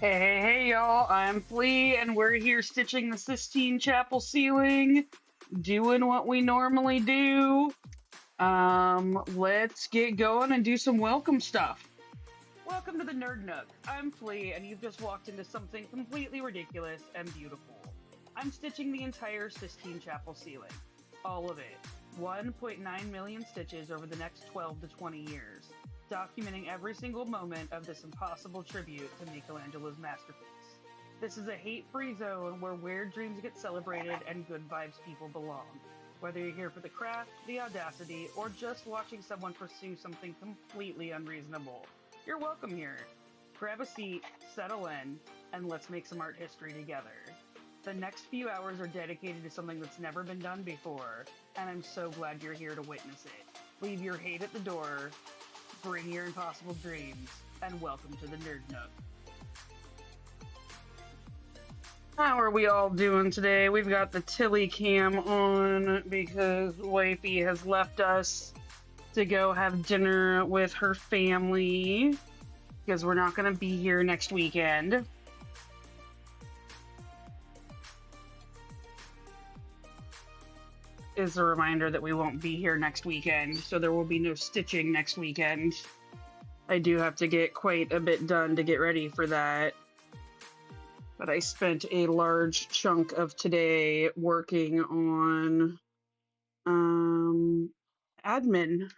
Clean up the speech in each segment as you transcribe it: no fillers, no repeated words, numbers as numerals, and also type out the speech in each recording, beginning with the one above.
Hey, y'all, I'm Flea, and we're here stitching the Sistine Chapel ceiling, doing what we normally do. Let's get going and do some welcome stuff. Welcome to the Nerd Nook. I'm Flea, and you've just walked into something completely ridiculous and beautiful. I'm stitching the entire Sistine Chapel ceiling. All of it. 1.9 million stitches over the next 12 to 20 years, documenting every single moment of this impossible tribute to Michelangelo's masterpiece. This is a hate-free zone where weird dreams get celebrated and good vibes people belong. Whether you're here for the craft, the audacity, or just watching someone pursue something completely unreasonable, you're welcome here. Grab a seat, settle in, and let's make some art history together. The next few hours are dedicated to something that's never been done before, and I'm so glad you're here to witness it. Leave your hate at the door, bring your impossible dreams, and welcome to the Nerd Nook. How are we all doing today? We've got the Tilly cam on because Wifey has left us to go have dinner with her family because we're not going to be here next weekend. Is a reminder that we won't be here next weekend, so there will be no stitching next weekend. I do have to get quite a bit done to get ready for that. But I spent a large chunk of today working on admin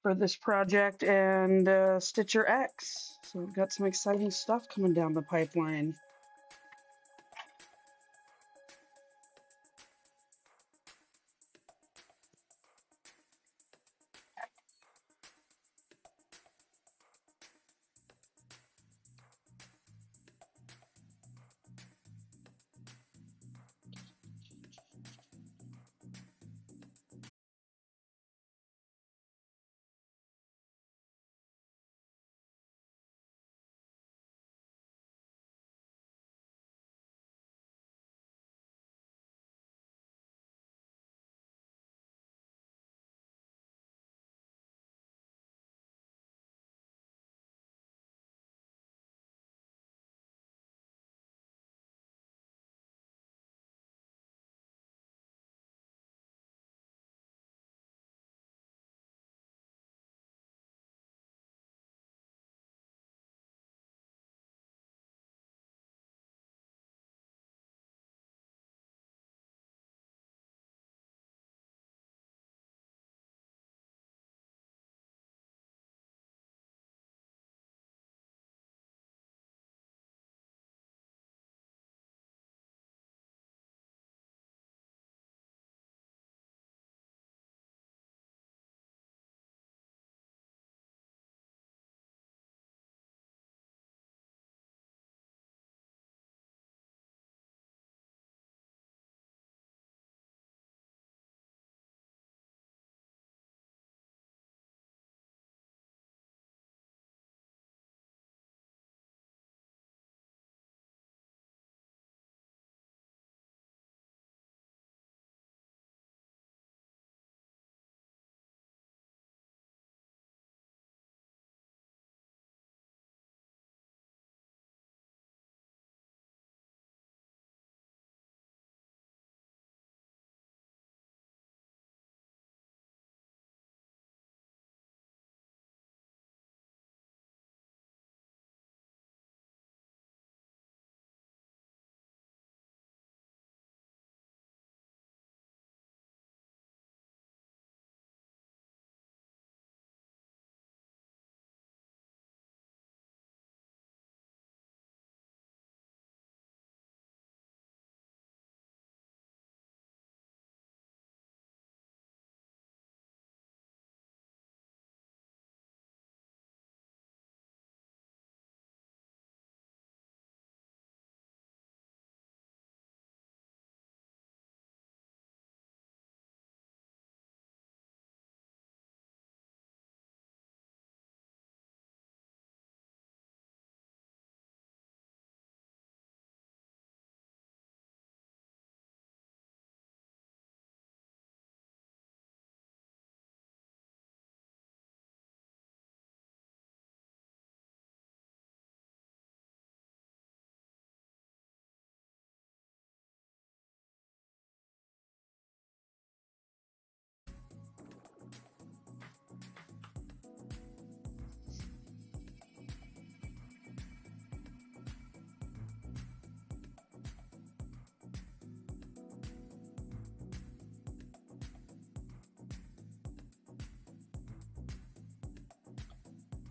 for this project and StitcherX. So we've got some exciting stuff coming down the pipeline.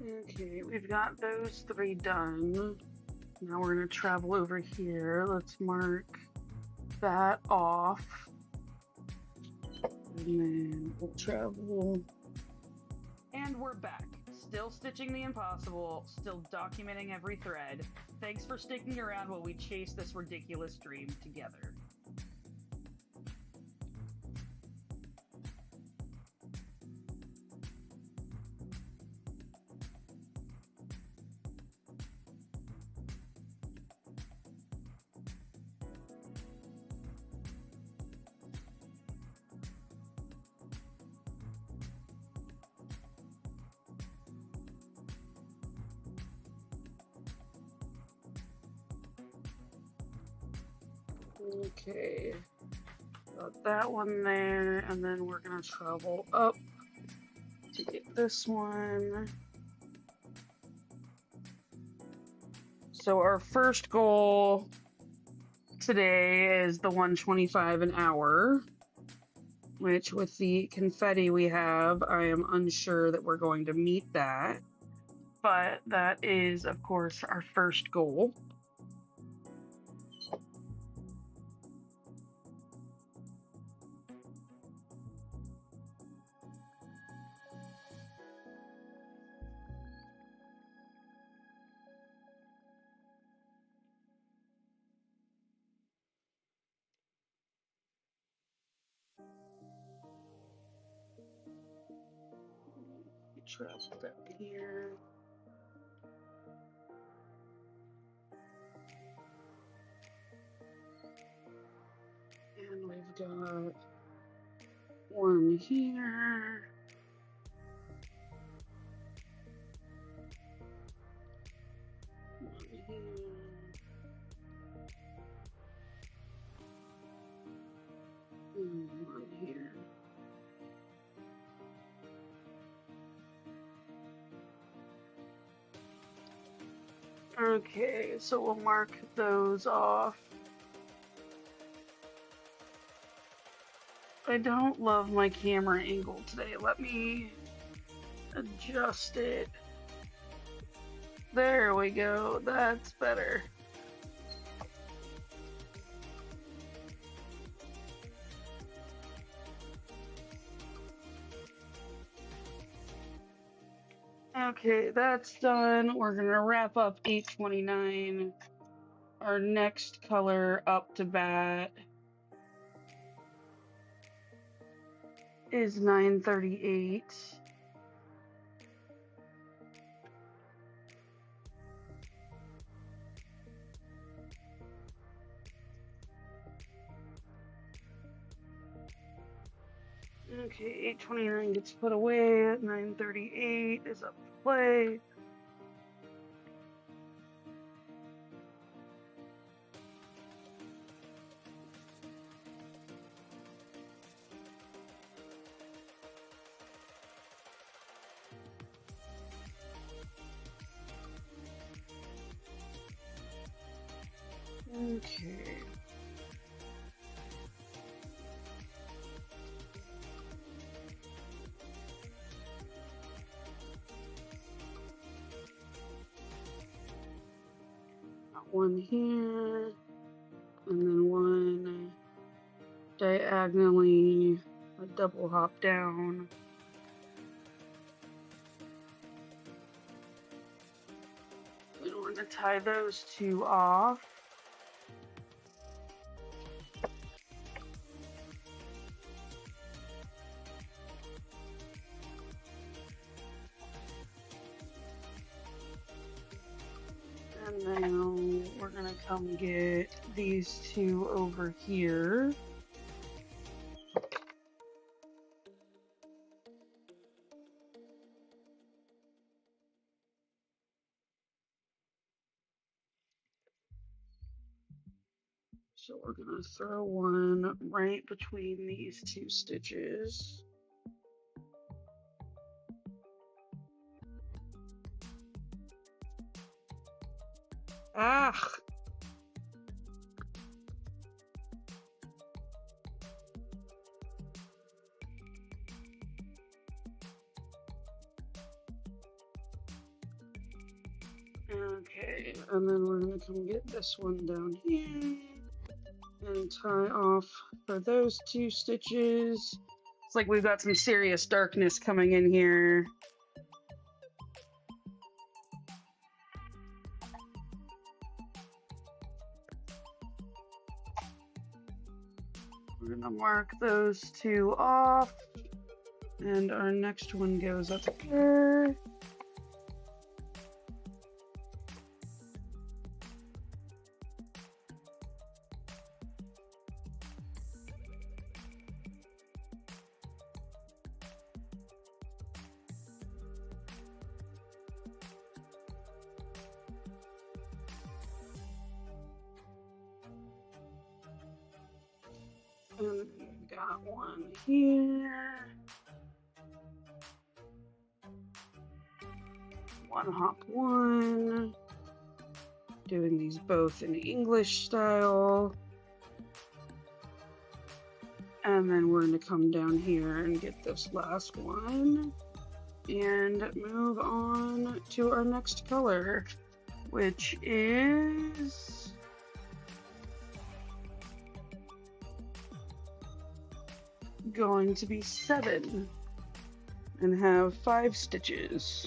Okay, we've got those three done. Now we're going to travel over here. Let's mark that off. And then we'll travel. And we're back. Still stitching the impossible, still documenting every thread. Thanks for sticking around while we chase this ridiculous dream together. Okay, got that one there, and then we're gonna travel up to get this one. So our first goal today is the 125 an hour, which with the confetti we have, I am unsure that we're going to meet that, but that is, of course, our first goal. Travel down here. And we've got one here. One here. And one here. Okay, so we'll mark those off. I don't love my camera angle today. Let me adjust it. There we go. That's better. Okay, that's done. We're gonna wrap up 829. Our next color up to bat is 938. Okay, 829 gets put away. 938 is up to play. Okay. One here, and then one diagonally, a double hop down. We want to tie those two off. And now we're gonna come get these two over here. So we're gonna throw one right between these two stitches. Ah! Okay, and then we're gonna come get this one down here and tie off for those 2 stitches. It's like we've got some serious darkness coming in here. We're gonna mark those 2 off, and our next one goes up here. And we've got one here. One hop one. Doing these both in English style. And then we're going to come down here and get this last one. And move on to our next color, which is going to be 7 and have 5 stitches.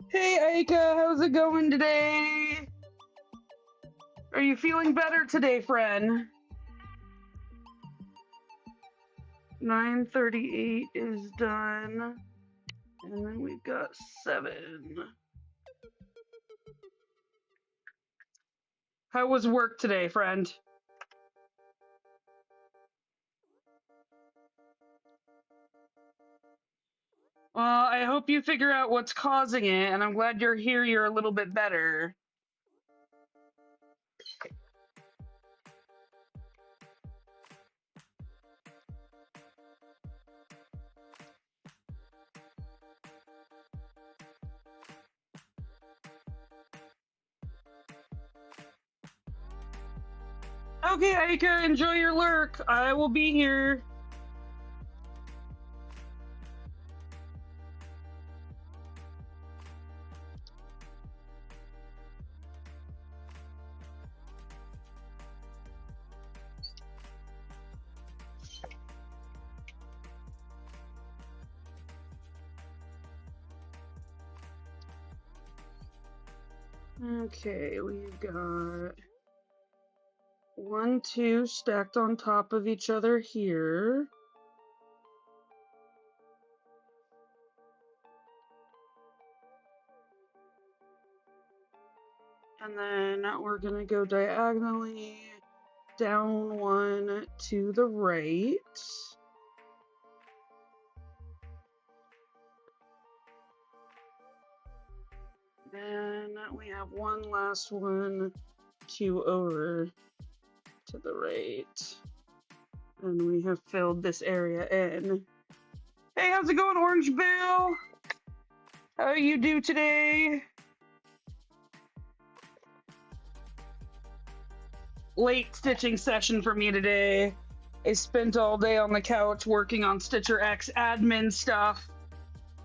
Hey Aika, how's it going today? Are you feeling better today, friend? 9:38 is done. And then we've got 7. How was work today, friend? Well, I hope you figure out what's causing it, and I'm glad you're here. You're a little bit better. Okay, Aika, enjoy your lurk. I will be here. Okay, we've got 1, 2 stacked on top of each other here. And then we're going to go diagonally down 1 to the right. Then we have one last one, 2 over to the right. And we have filled this area in. Hey, how's it going, Orange Bill? How you do today? Late stitching session for me today. I spent all day on the couch working on StitcherX admin stuff.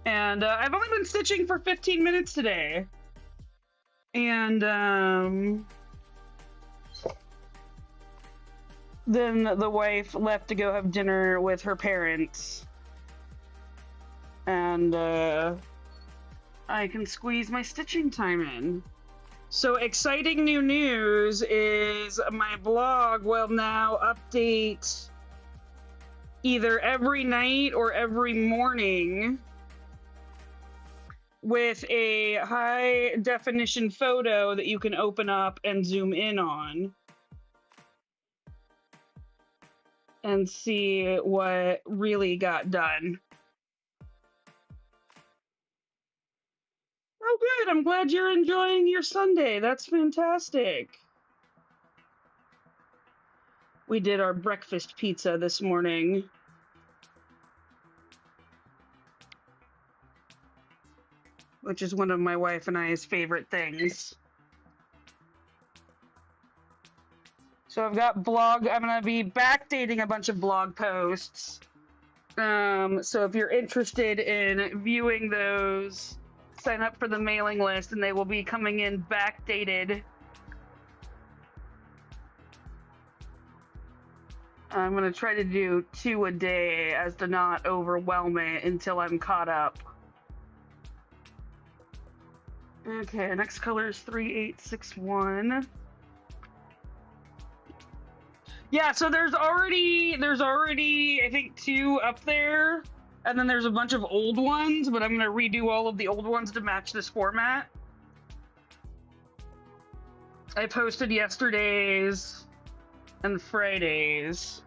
And I've only been stitching for 15 minutes today. And then the wife left to go have dinner with her parents. And I can squeeze my stitching time in. So exciting new news is my blog will now update either every night or every morning with a high definition photo that you can open up and zoom in on and see what really got done. Oh, good. I'm glad you're enjoying your Sunday. That's fantastic. We did our breakfast pizza this morning. Which is one of my wife and I's favorite things. So I've got I'm going to be backdating a bunch of blog posts So if you're interested in viewing those, sign up for the mailing list and they will be coming in backdated. I'm going to try to do 2 a day as to not overwhelm it until I'm caught up. Okay, next color is 3861. Yeah, so there's already I think 2 up there, and then there's a bunch of old ones, but I'm gonna redo all of the old ones to match this format. I posted yesterday's and Friday's.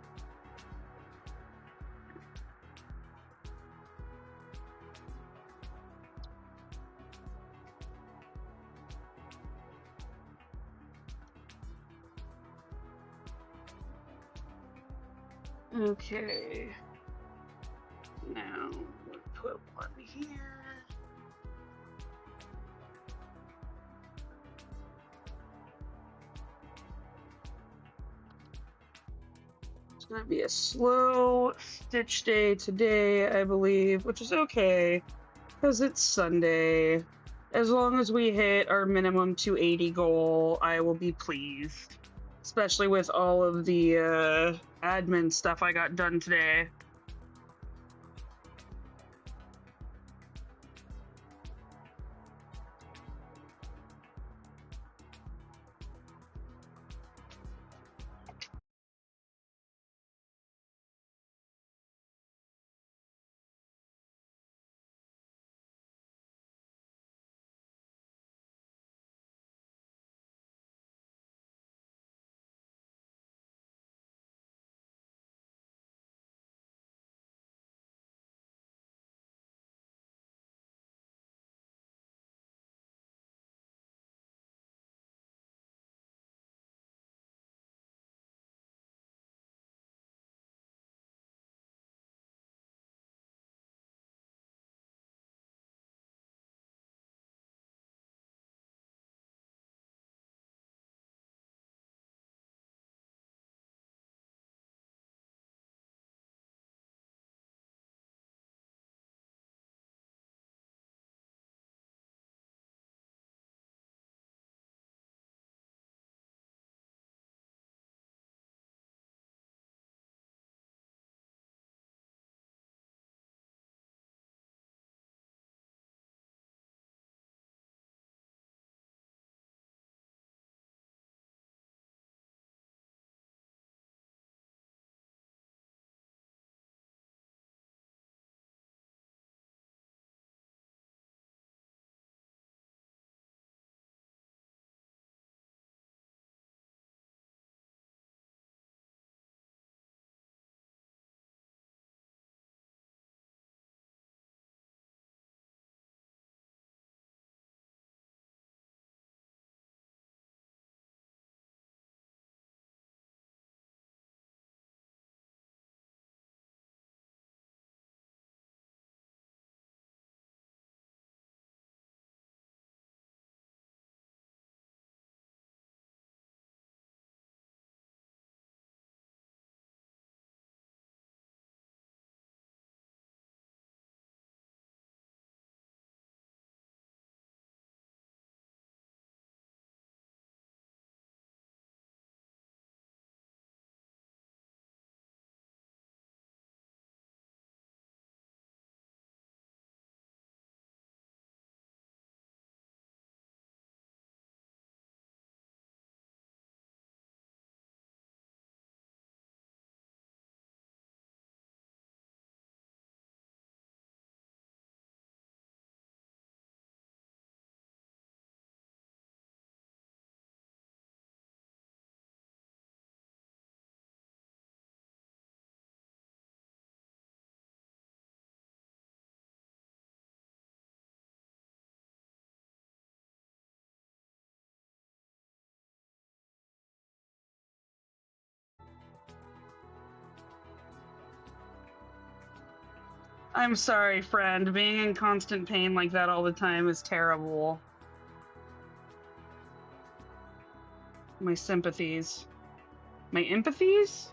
Okay. Now we'll put one here. It's gonna be a slow stitch day today, I believe, which is okay, because it's Sunday. As long as we hit our minimum 280 goal, I will be pleased. Especially with all of the admin stuff I got done today. I'm sorry, friend. Being in constant pain like that all the time is terrible. My sympathies. My empathies?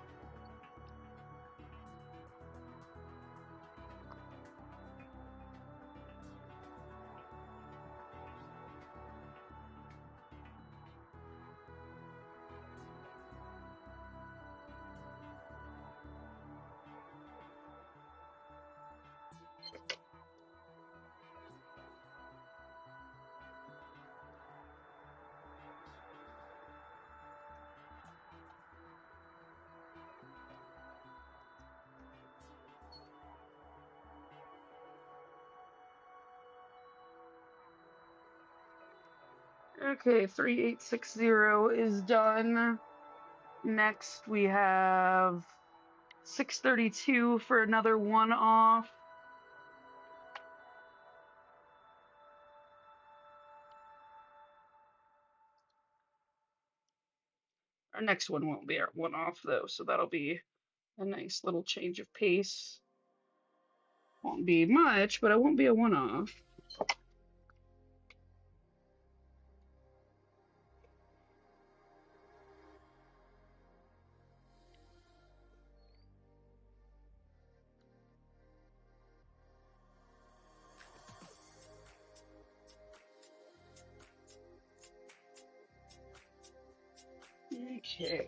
Okay, 3860 is done. Next we have 632 for another one off. Our next one won't be our one off though, so that'll be a nice little change of pace. Won't be much, but it won't be a one off. Okay.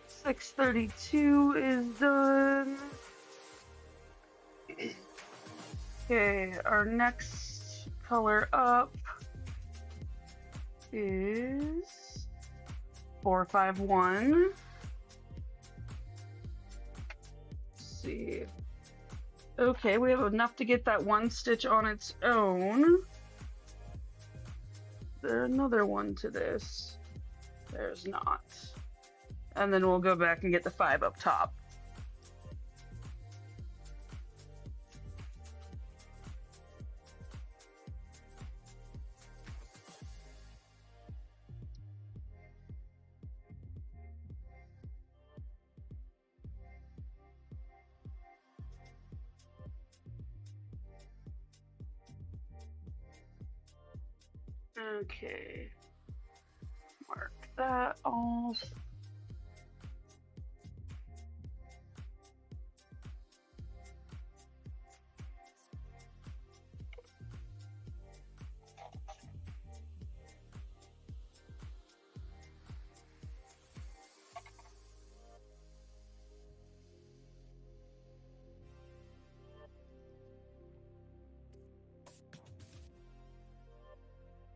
Six 32 is done. Okay, our next color up is 451. Let's see. Okay, we have enough to get that one stitch on its own. There's another one to this. There's not. And then we'll go back and get the 5 up top. Okay, mark that off.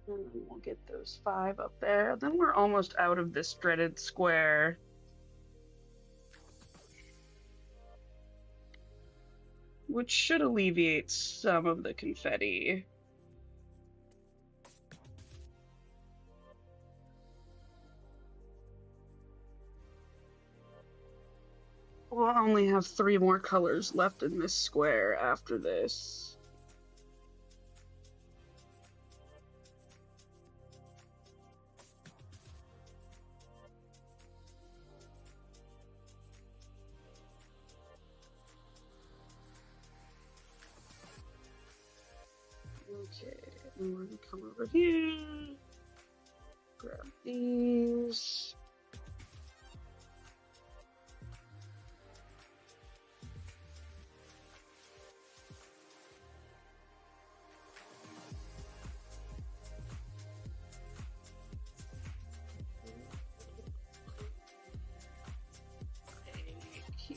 And then we'll get those 5 up there. Then we're almost out of this dreaded square. Which should alleviate some of the confetti. We'll only have 3 more colors left in this square after this. Okay, and we're gonna come over here, grab these. Here.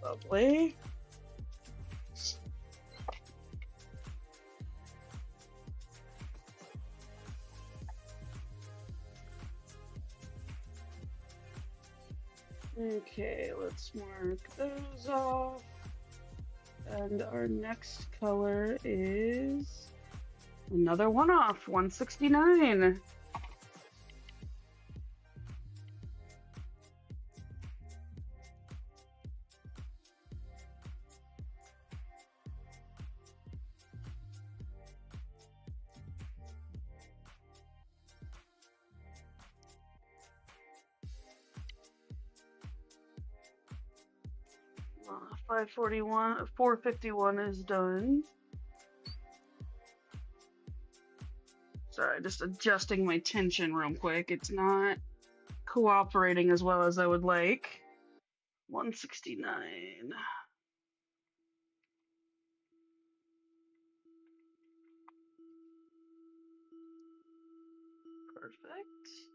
Lovely. Okay, let's mark those off. And our next color is another one off, 169. Uh, 541, 451 is done. Sorry, just adjusting my tension real quick. It's not cooperating as well as I would like. 169. Perfect.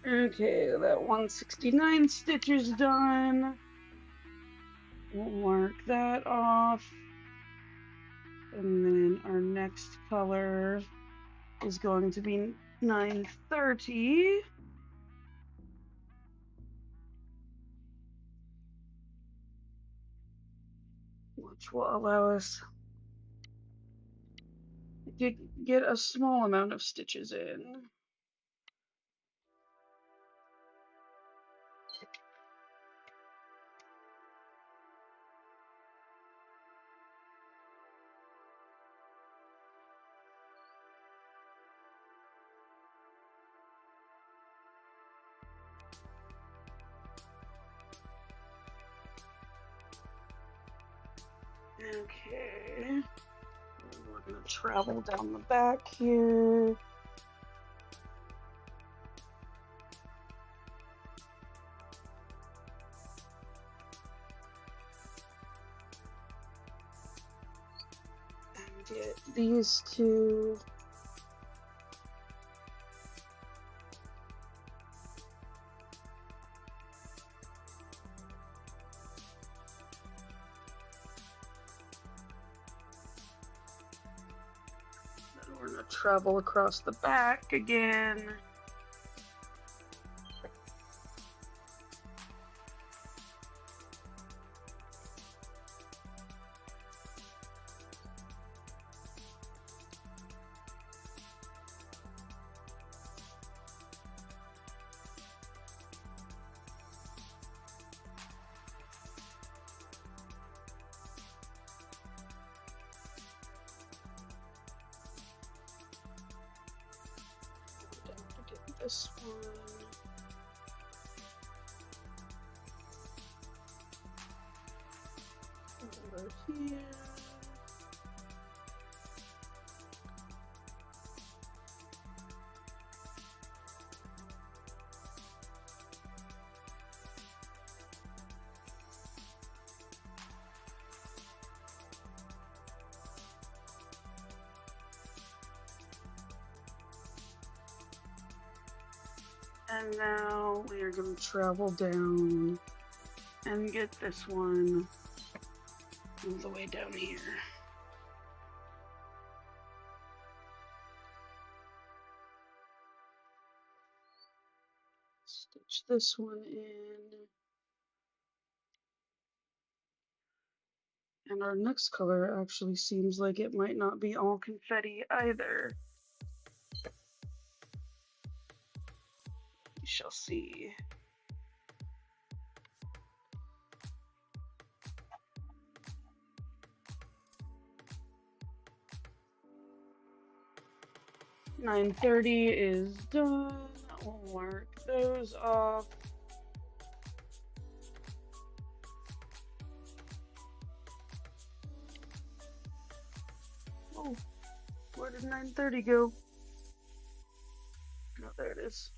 Okay, that 169 stitch is done. We'll mark that off. And then our next color is going to be 930. Which will allow us to get a small amount of stitches in. Okay. We're going to travel down the back here. And get these two. Then we're going to travel across the back again. This one. Over here. And now we are going to travel down and get this one all the way down here. Stitch this one in. And our next color actually seems like it might not be all confetti either. We shall see. $9.30 is done. We'll mark those off. Oh, where did 9:30 go? Oh, there it is.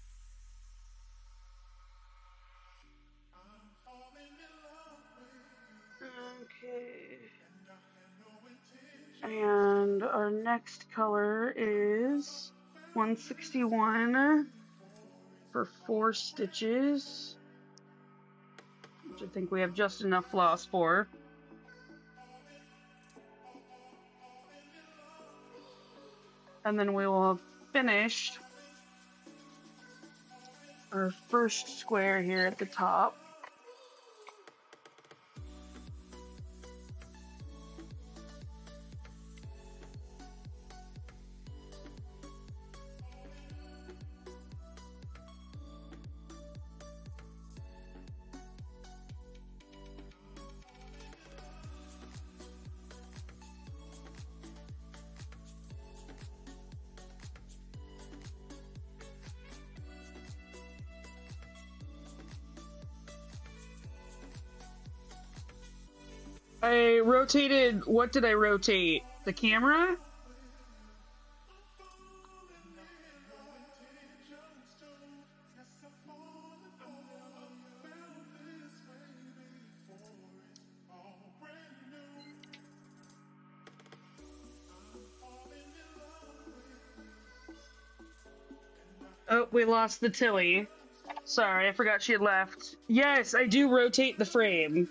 Okay. And our next color is 161 for 4 stitches, which I think we have just enough floss for. And then we will have finished our first square here at the top. I rotated, what did I rotate? The camera? Oh, we lost the Tilly. Sorry, I forgot she had left. Yes, I do rotate the frame.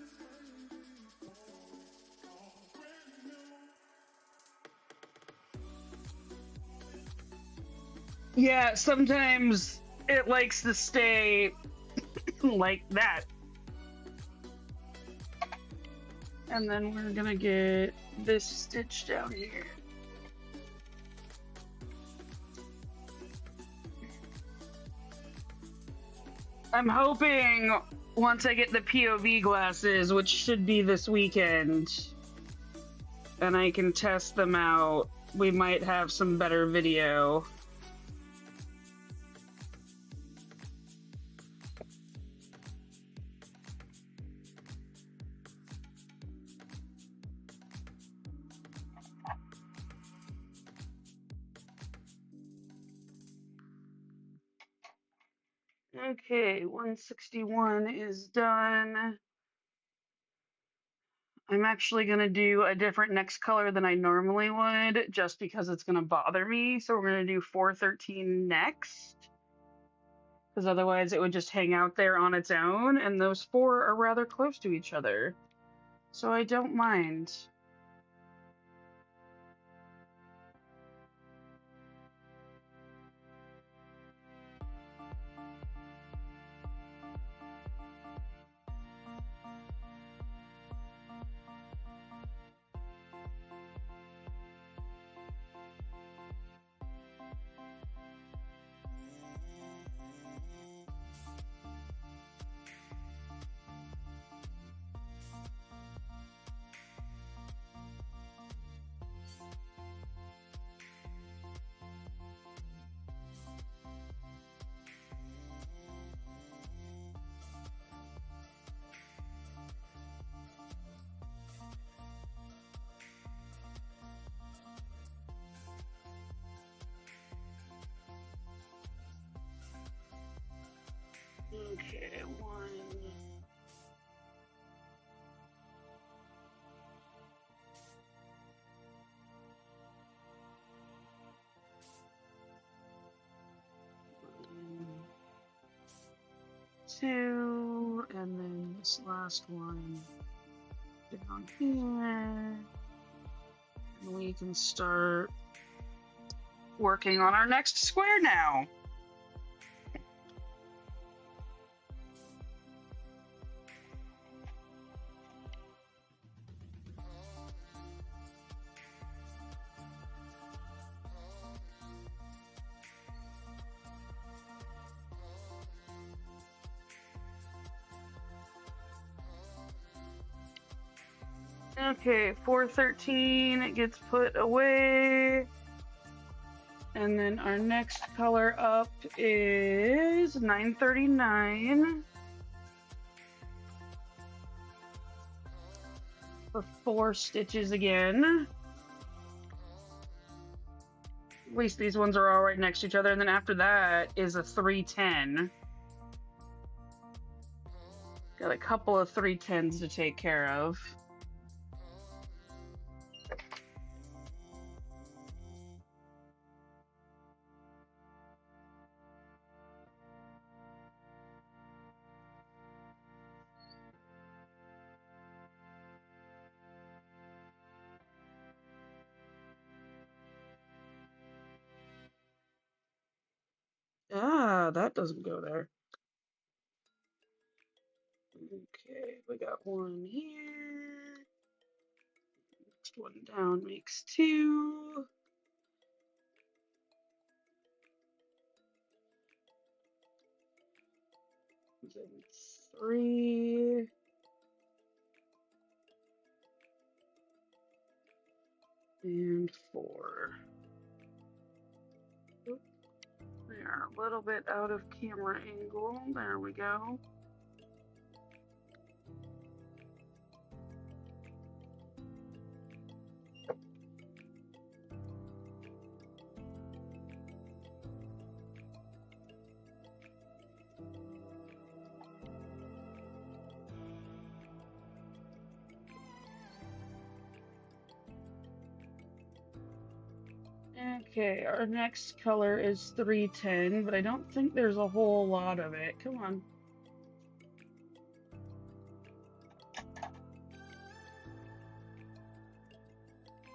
Yeah, sometimes it likes to stay like that. And then we're gonna get this stitch down here. I'm hoping once I get the POV glasses, which should be this weekend, and I can test them out, we might have some better video. Okay, 161 is done. I'm actually going to do a different next color than I normally would, just because it's going to bother me. So we're going to do 413 next, because otherwise it would just hang out there on its own, and those four are rather close to each other. So I don't mind. Okay, one. Two, and then this last one down here. And we can start working on our next square now. Okay, 413, it gets put away. And then our next color up is 939. For 4 stitches again. At least these ones are all right next to each other. And then after that is a 310. Got a couple of 310s to take care of. Ah, that doesn't go there. Okay, we got one here. Next one down makes 2. Then 3. And 4. Oop, we are a little bit out of camera angle. There we go. Okay, our next color is 310, but I don't think there's a whole lot of it. Come on.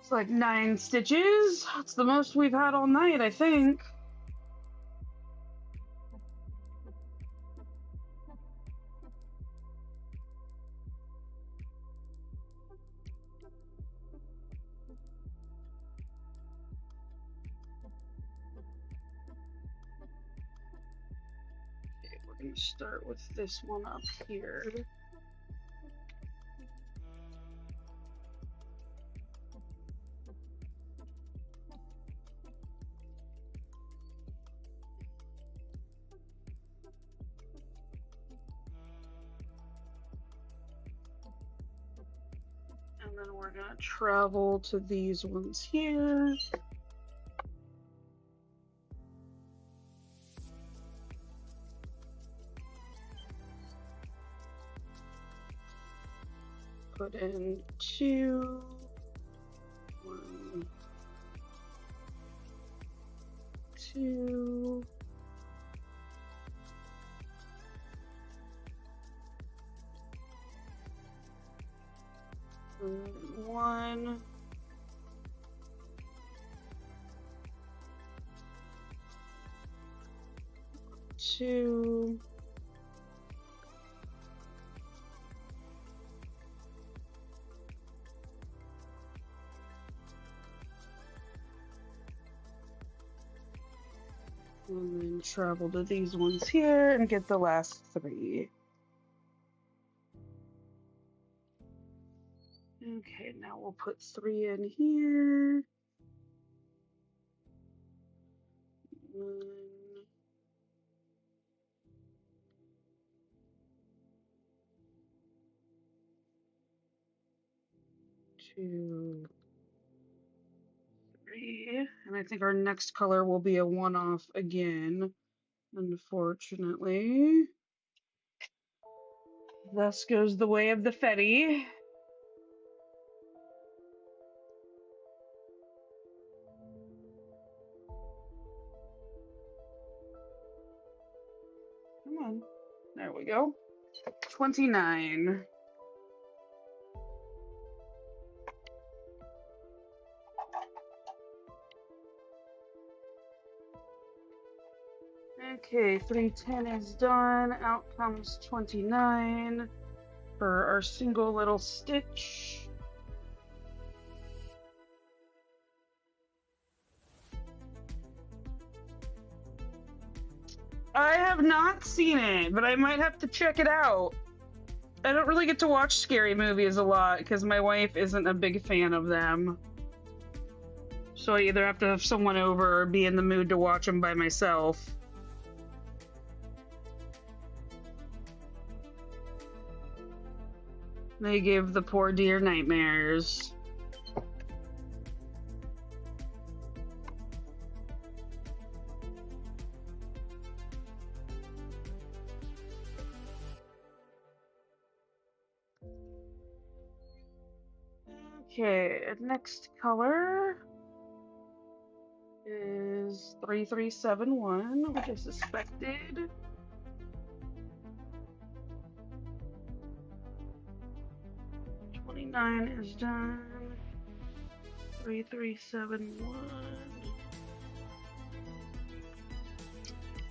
It's like 9 stitches. That's the most we've had all night, I think. Okay, we're going to start with this one up here. And then we're going to travel to these ones here. Put in 2, 1, 2. And 1. 2. And then travel to these ones here and get the last 3. Okay, now we'll put 3 in here. 1, 2, 3. And I think our next color will be a one-off again, unfortunately. Thus goes the way of the Fetty. Come on. There we go. 29. Okay, 310 is done. Out comes 29 for our single little stitch. I have not seen it, but I might have to check it out. I don't really get to watch scary movies a lot because my wife isn't a big fan of them. So I either have to have someone over or be in the mood to watch them by myself. They give the poor dear nightmares. Okay, next color is 3371, which I suspected. 29 is done. 3371.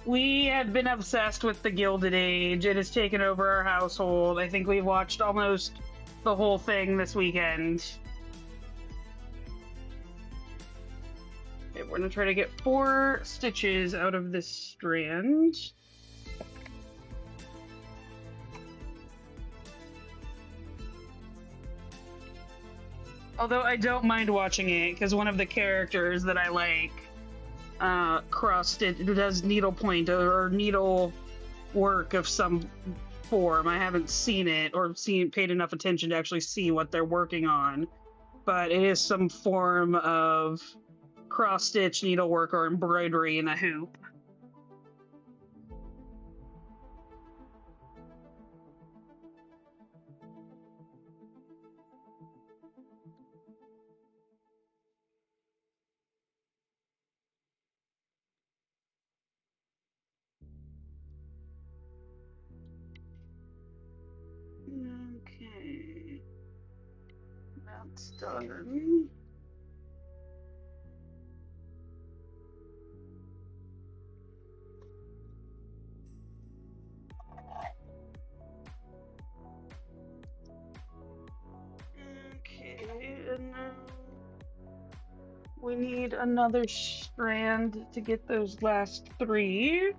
We have been obsessed with the Gilded Age. It has taken over our household. I think we've watched almost the whole thing this weekend. Okay, we're gonna try to get 4 stitches out of this strand. Although I don't mind watching it, because one of the characters that I like does needlepoint or needle work of some form. I haven't seen it or paid enough attention to actually see what they're working on, but it is some form of cross-stitch needlework or embroidery in a hoop. That's done. Okay, and then we need another strand to get those last 3.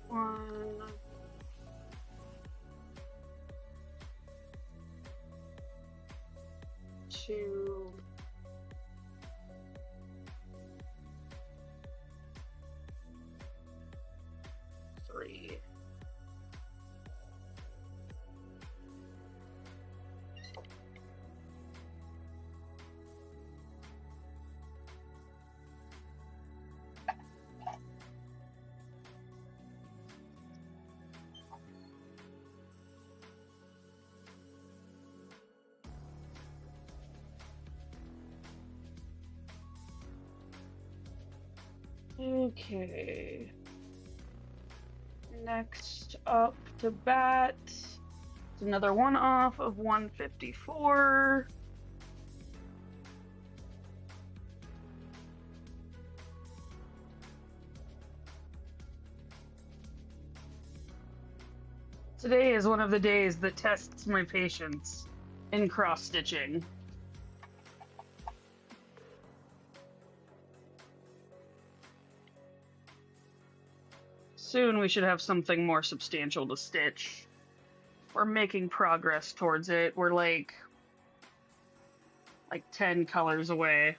One, 2, 3. Okay. Next up to bat. It's another one off of 154. Today is one of the days that tests my patience in cross-stitching. Soon we should have something more substantial to stitch. We're making progress towards it. We're like 10 colors away.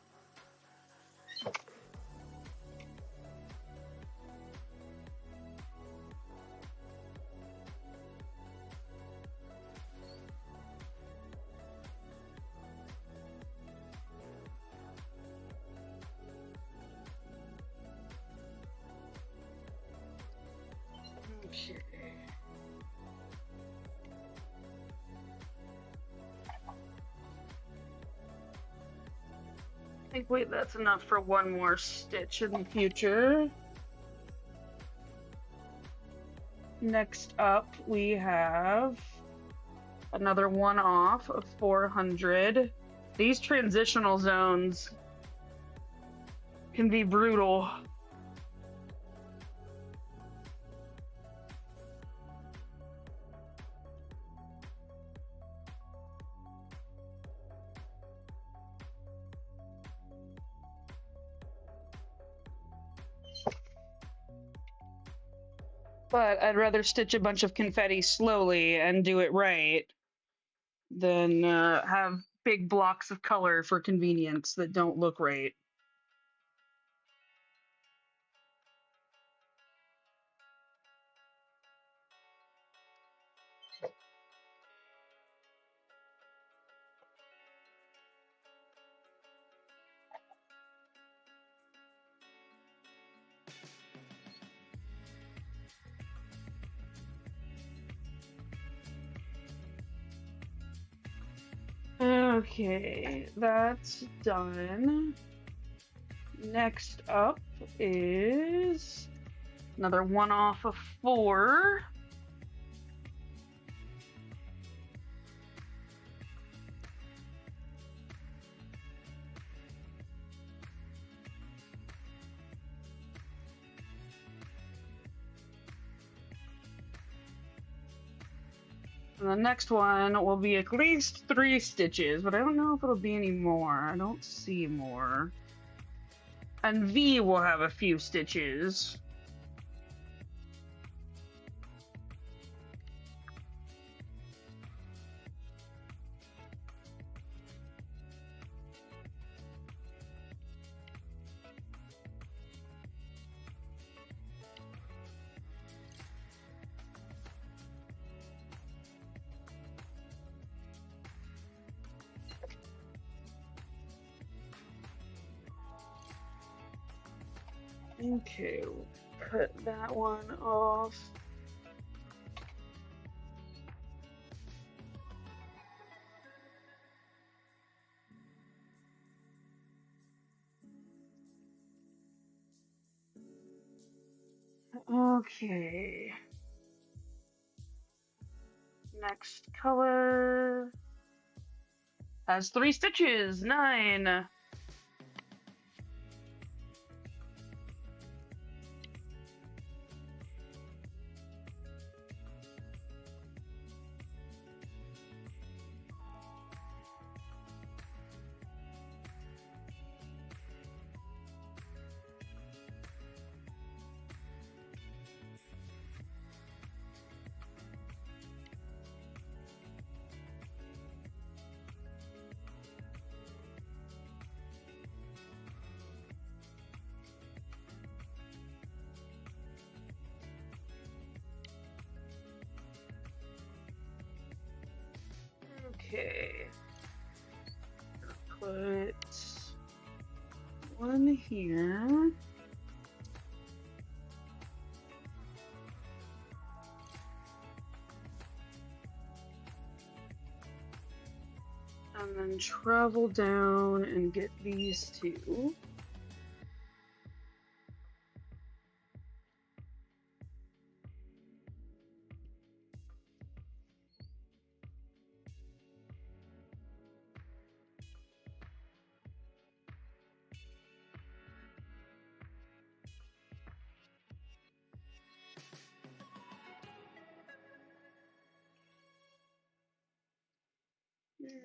Okay. I think, wait, that's enough for one more stitch in the future. Next up, we have another one off of 400. These transitional zones can be brutal. But I'd rather stitch a bunch of confetti slowly and do it right than have big blocks of color for convenience that don't look right. Okay, that's done. Next up is another one off of 4. And the next one will be at least 3 stitches, but I don't know if it'll be any more. I don't see more. And V will have a few stitches. Okay, we'll cut that one off. Okay. Next color has 3 stitches, 9. Okay. Put one here. And then travel down and get these 2.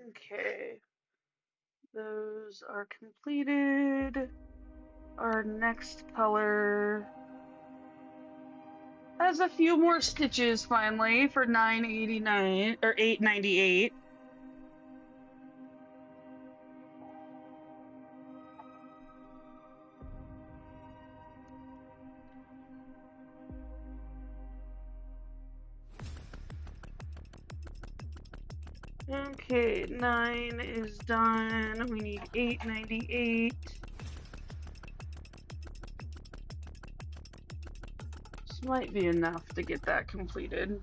Okay. Those are completed. Our next color has a few more stitches finally for $9.89 or $8.98. Okay, 9 is done. We need $8.98. This might be enough to get that completed.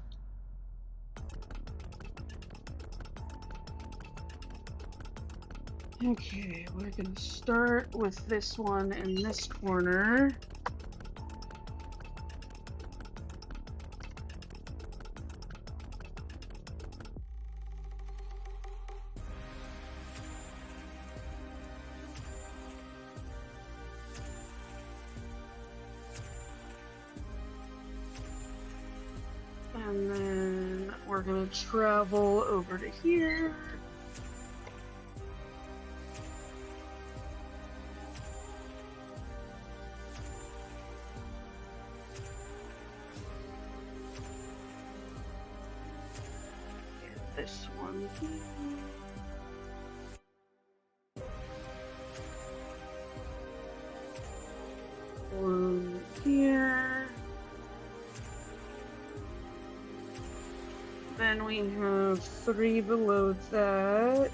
Okay, we're gonna start with this one in this corner. And then we're gonna travel over to here. Get this one here. One here. Then we have 3 below that.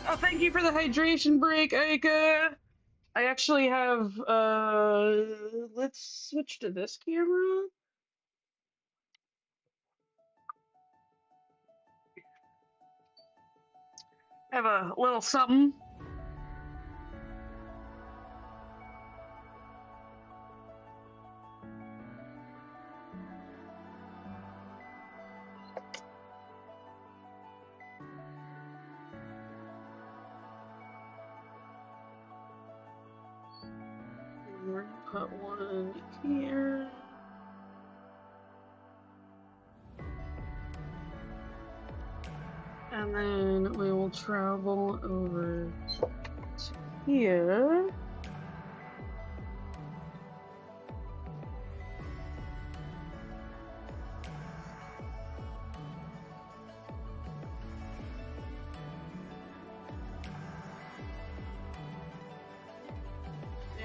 Oh, thank you for the hydration break, Aika. I actually have, let's switch to this camera. I have a little something. We're gonna put one here. And then we will travel over to here.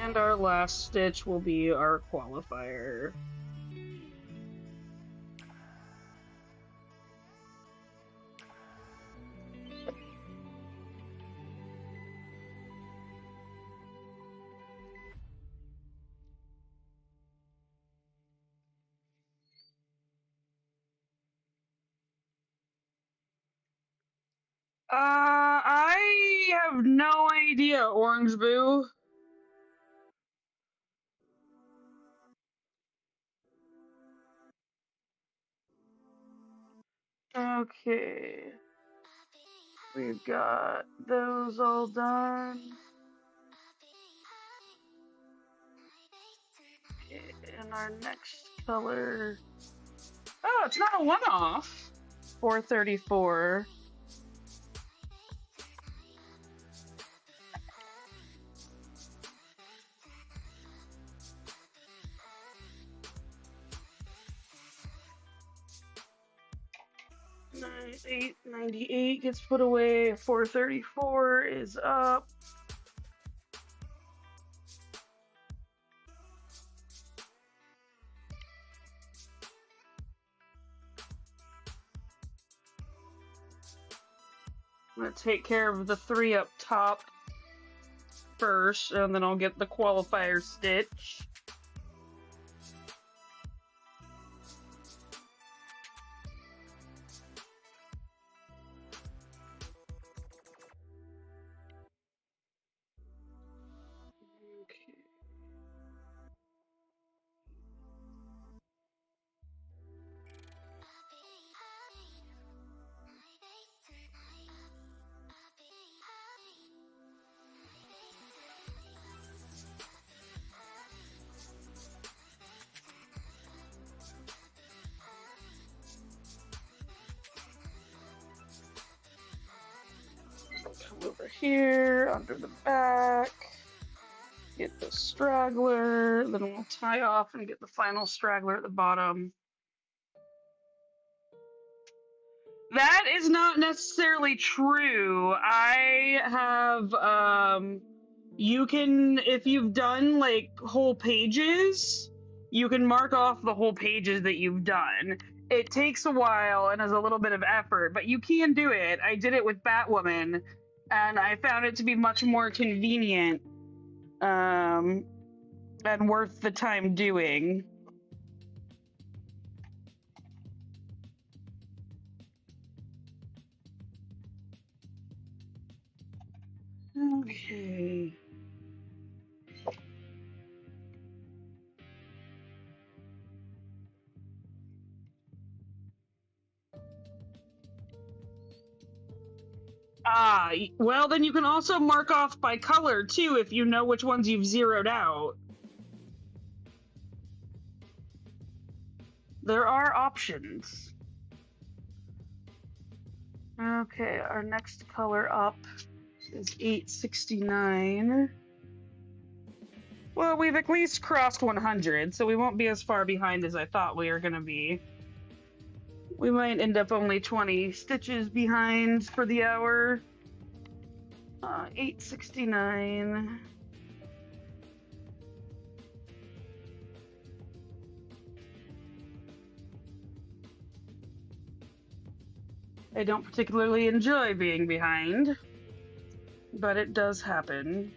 And our last stitch will be our qualifier. I have no idea, Orange Boo. Okay. We've got those all done. Okay, and our next color. Oh, it's not a one-off. 434. $98.98 gets put away. 434 is up. I'm gonna take care of the 3 up top first, and then I'll get the qualifier stitch. Okay. Come over here, under the back, get the straggler, then we'll tie off and get the final straggler at the bottom. That is not necessarily true. I have, you can, if you've done like whole pages, you can mark off the whole pages that you've done. It takes a while and is a little bit of effort, but you can do it. I did it with Batwoman, and I found it to be much more convenient, and worth the time doing. Okay. Well, then you can also mark off by color too if you know which ones you've zeroed out. There are options. Okay, our next color up is 869. Well, we've at least crossed 100, so we won't be as far behind as I thought we were going to be. We might end up only 20 stitches behind for the hour. 869. I don't particularly enjoy being behind, but it does happen.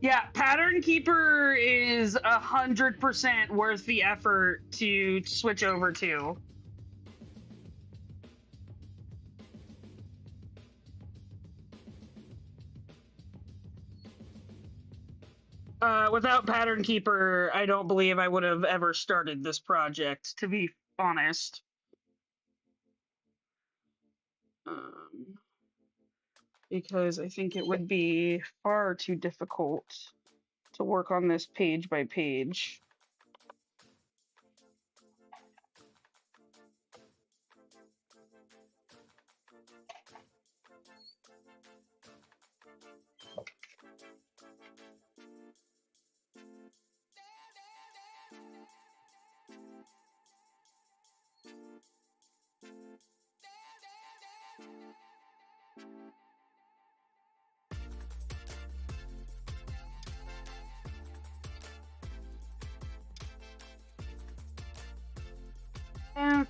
Yeah, Pattern Keeper is 100% worth the effort to switch over to. Without Pattern Keeper, I don't believe I would have ever started this project, to be honest. Because I think it would be far too difficult to work on this page by page.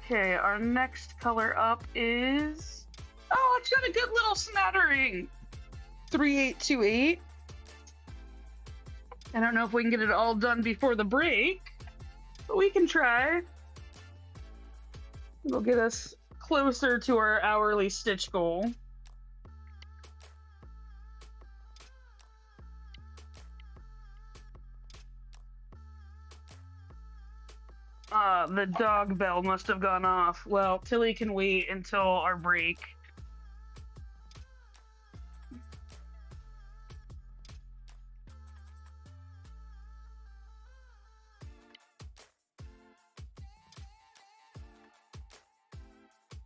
Okay, our next color up is... Oh, it's got a good little smattering. 3828. I don't know if we can get it all done before the break, but we can try. It'll get us closer to our hourly stitch goal. The dog bell must have gone off. Well, Tilly can wait until our break.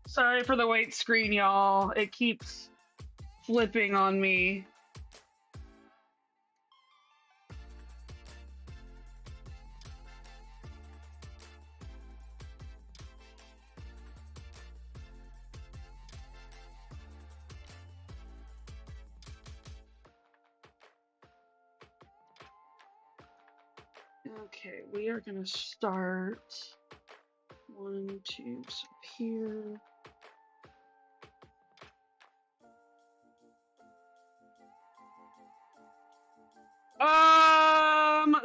Sorry for the white screen, y'all. It keeps flipping on me. Okay, we are gonna start 1, 2, so here.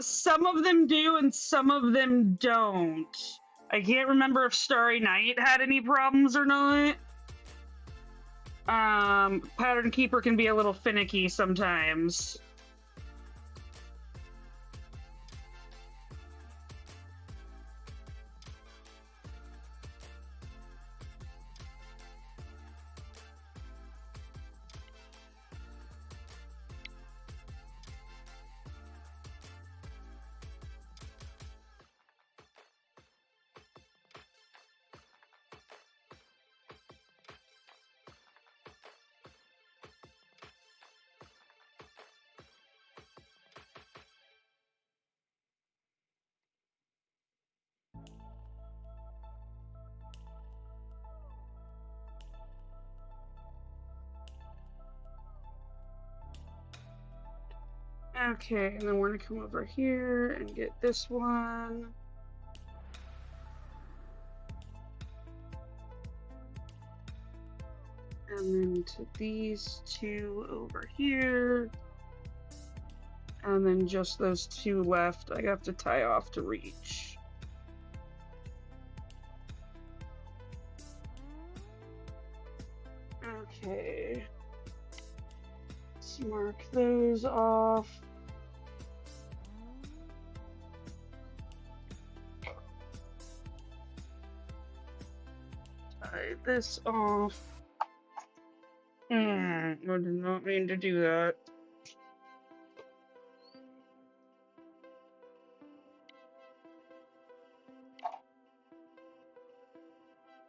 Some of them do and some of them don't. I can't remember if Starry Night had any problems or not. Pattern Keeper can be a little finicky sometimes. Okay, and then we're gonna come over here and get this one. And then to these two over here. And then just those two left I have to tie off to reach. Okay. Let's mark those off. Tie this off. I did not mean to do that.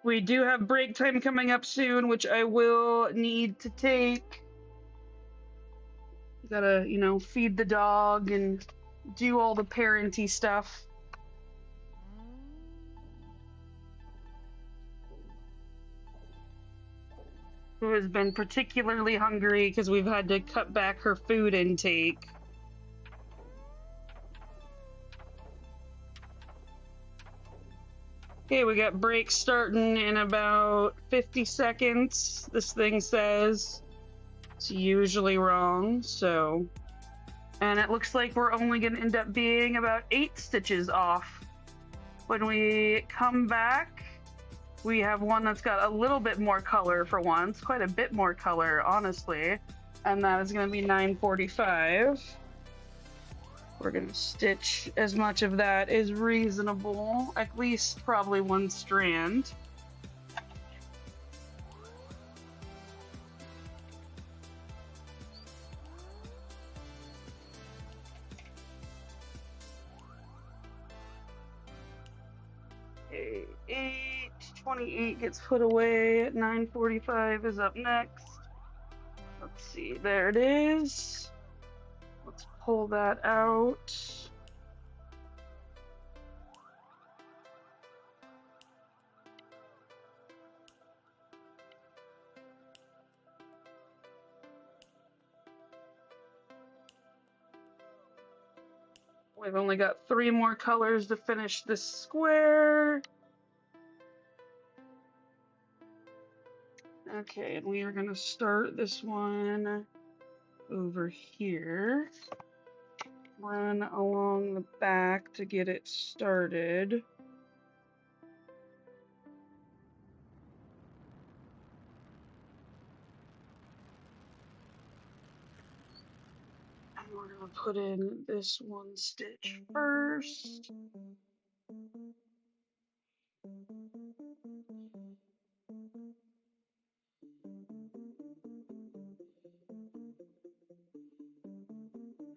We do have break time coming up soon, which I will need to take. Gotta, you know, feed the dog and do all the parenty stuff. Who has been particularly hungry because we've had to cut back her food intake. Okay, we got break starting in about 50 seconds, this thing says. It's usually wrong, so... And it looks like we're only going to end up being about 8 stitches off. When we come back, we have one that's got a little bit more color for once, quite a bit more color, honestly. And that is going to be 9:45. We're going to stitch as much of that as reasonable, at least probably one strand. Okay, 8:28 gets put away, 9:45 is up next. Let's see, there it is. Let's pull that out. We've only got 3 more colors to finish this square. Okay, and we are going to start this one over here. Run along the back to get it started. And we're going to put in this one stitch first.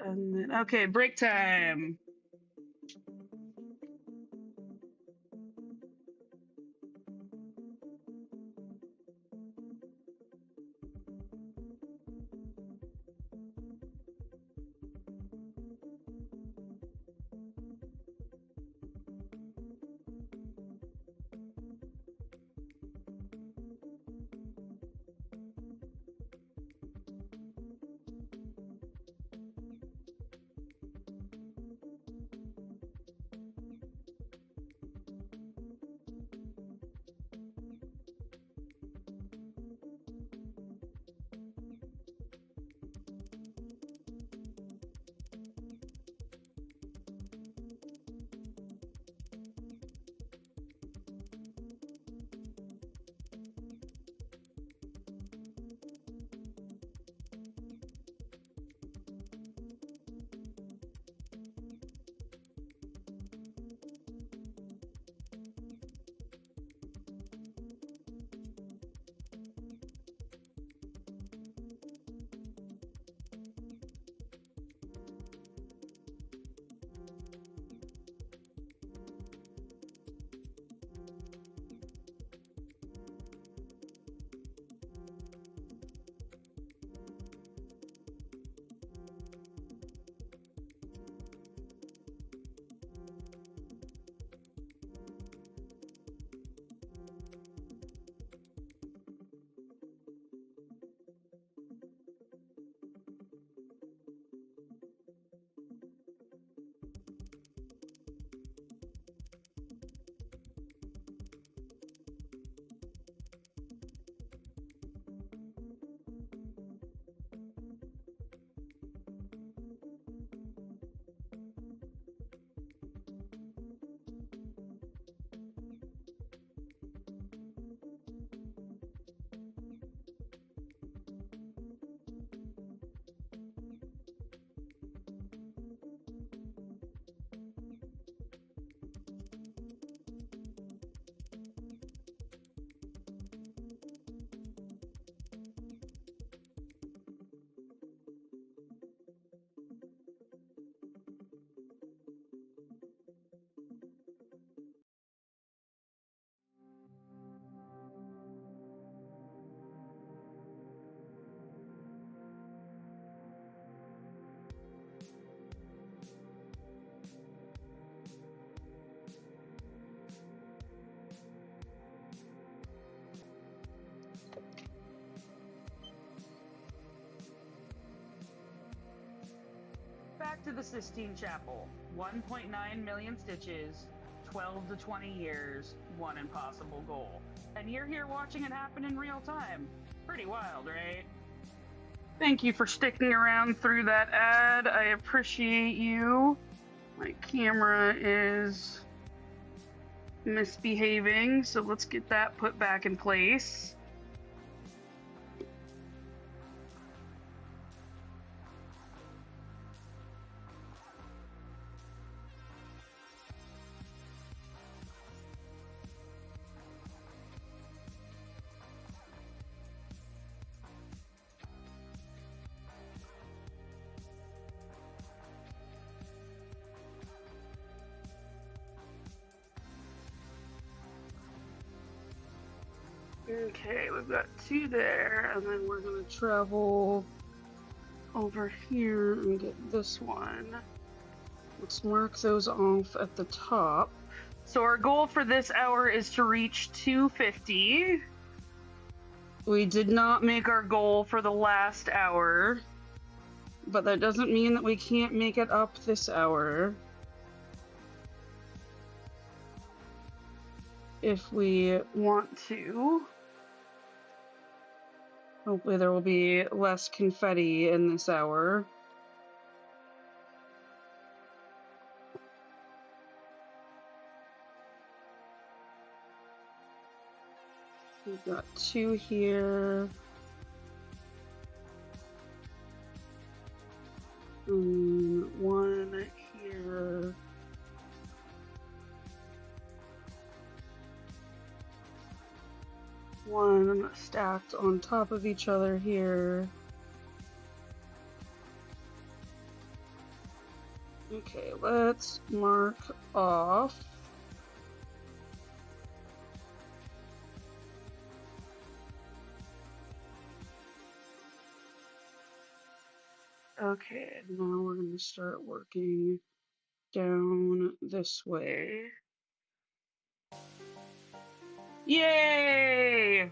And then, okay, break time. Back to the Sistine Chapel. 1.9 million stitches, 12 to 20 years, one impossible goal. And you're here watching it happen in real time. Pretty wild, right? Thank you for sticking around through that ad. I appreciate you. My camera is misbehaving, so let's get that put back in place. Okay, we've got two there, and then we're gonna travel over here and get this one. Let's mark those off at the top. So our goal for this hour is to reach 250. We did not make our goal for the last hour, but that doesn't mean that we can't make it up this hour. If we want to. Hopefully there will be less confetti in this hour. We've got 2 here. And 1 here. One stacked on top of each other here. Okay, let's mark off. Okay, now we're going to start working down this way. Yay!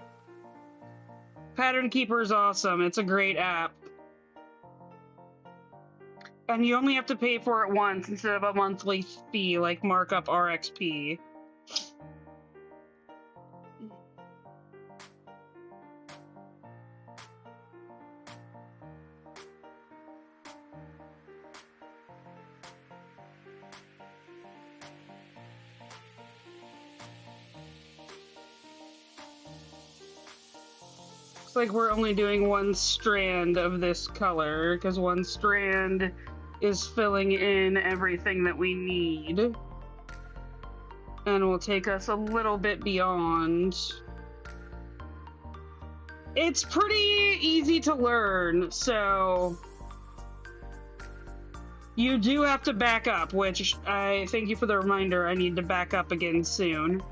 Pattern Keeper is awesome. It's a great app. And you only have to pay for it once instead of a monthly fee like Markup RXP. Looks like we're only doing 1 strand of this color because 1 strand is filling in everything that we need. And will take us a little bit beyond. It's pretty easy to learn, so you do have to back up, which I thank you for the reminder. I need to back up again soon.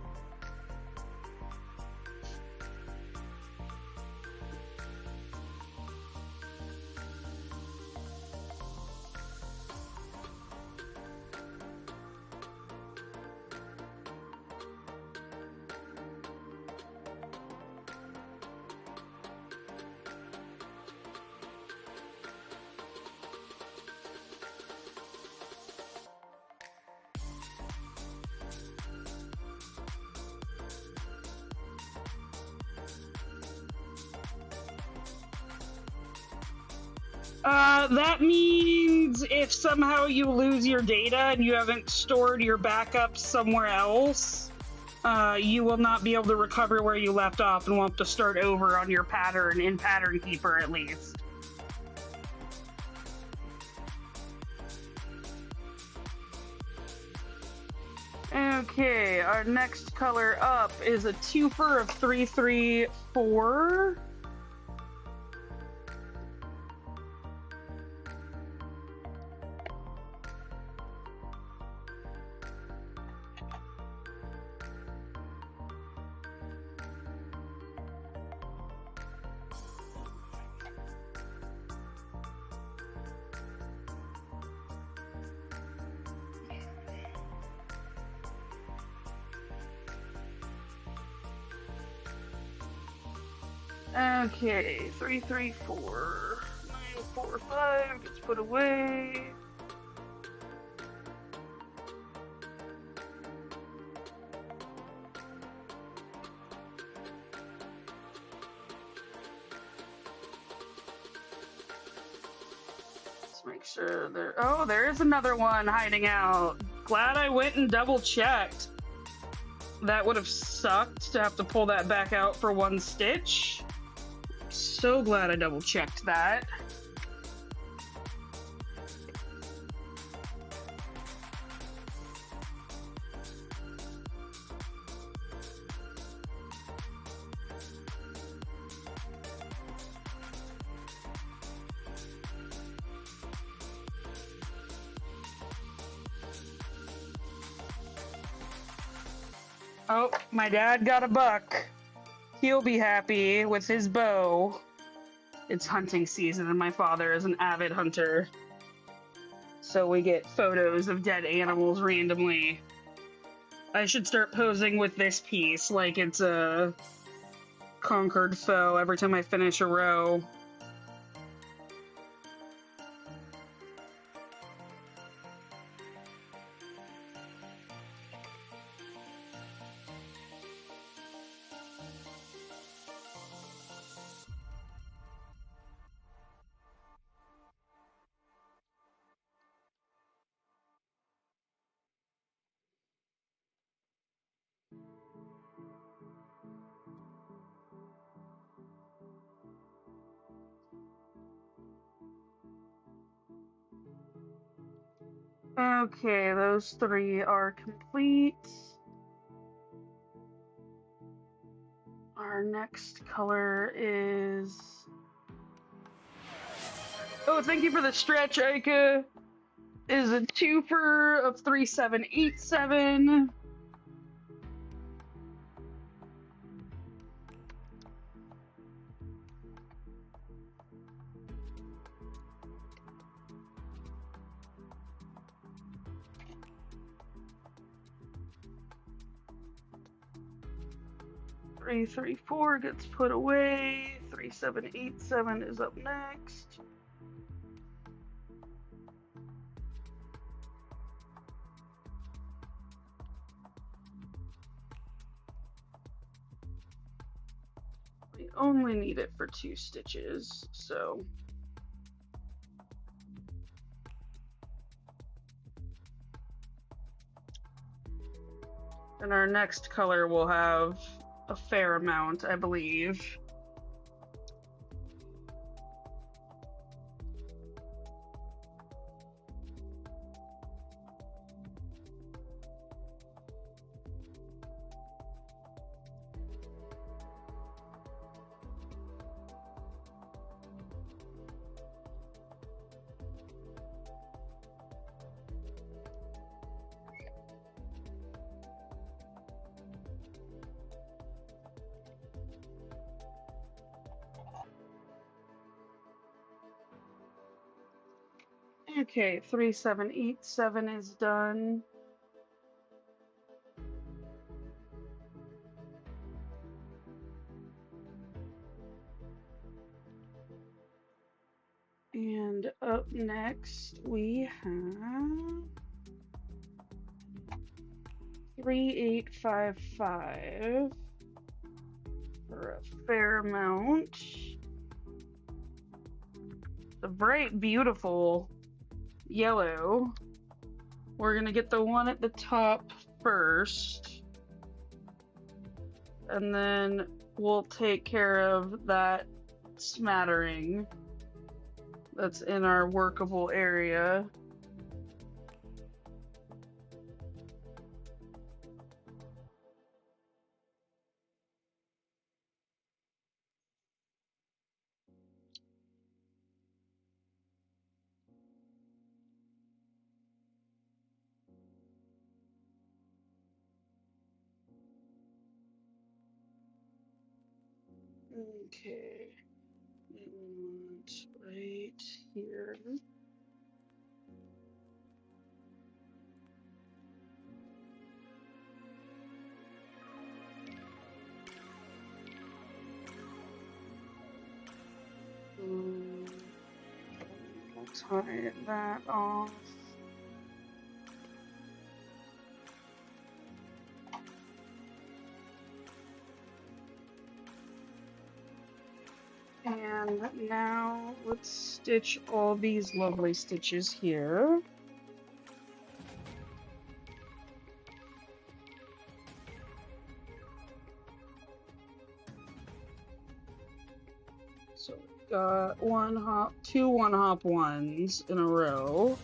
That means if somehow you lose your data and you haven't stored your backups somewhere else, you will not be able to recover where you left off and will have to start over on your pattern in Pattern Keeper at least. Okay, our next color up is a twofer of 334. Okay, 334, 945 gets put away. Let's make sure there. Oh, there is another one hiding out. Glad I went and double checked. That would have sucked to have to pull that back out for 1 stitch. So glad I double checked that. Oh, my dad got a buck. He'll be happy with his bow. It's hunting season and my father is an avid hunter. So we get photos of dead animals randomly. I should start posing with this piece like it's a conquered foe every time I finish a row. Okay, those three are complete. Our next color is... Oh, thank you for the stretch, Aika. Is a twofer of 3787. Three, 3, 4 gets put away. 3787 is up next. We only need it for 2 stitches, so. And our next color will have a fair amount, I believe. Okay, 3787 is done. And up next we have 3855 for a fair amount. The bright, beautiful yellow. We're gonna get the one at the top first, and then we'll take care of that smattering that's in our workable area. Okay, we want right here. We'll tie that off. And now let's stitch all these lovely stitches here. So we've got two one-hop ones in a row.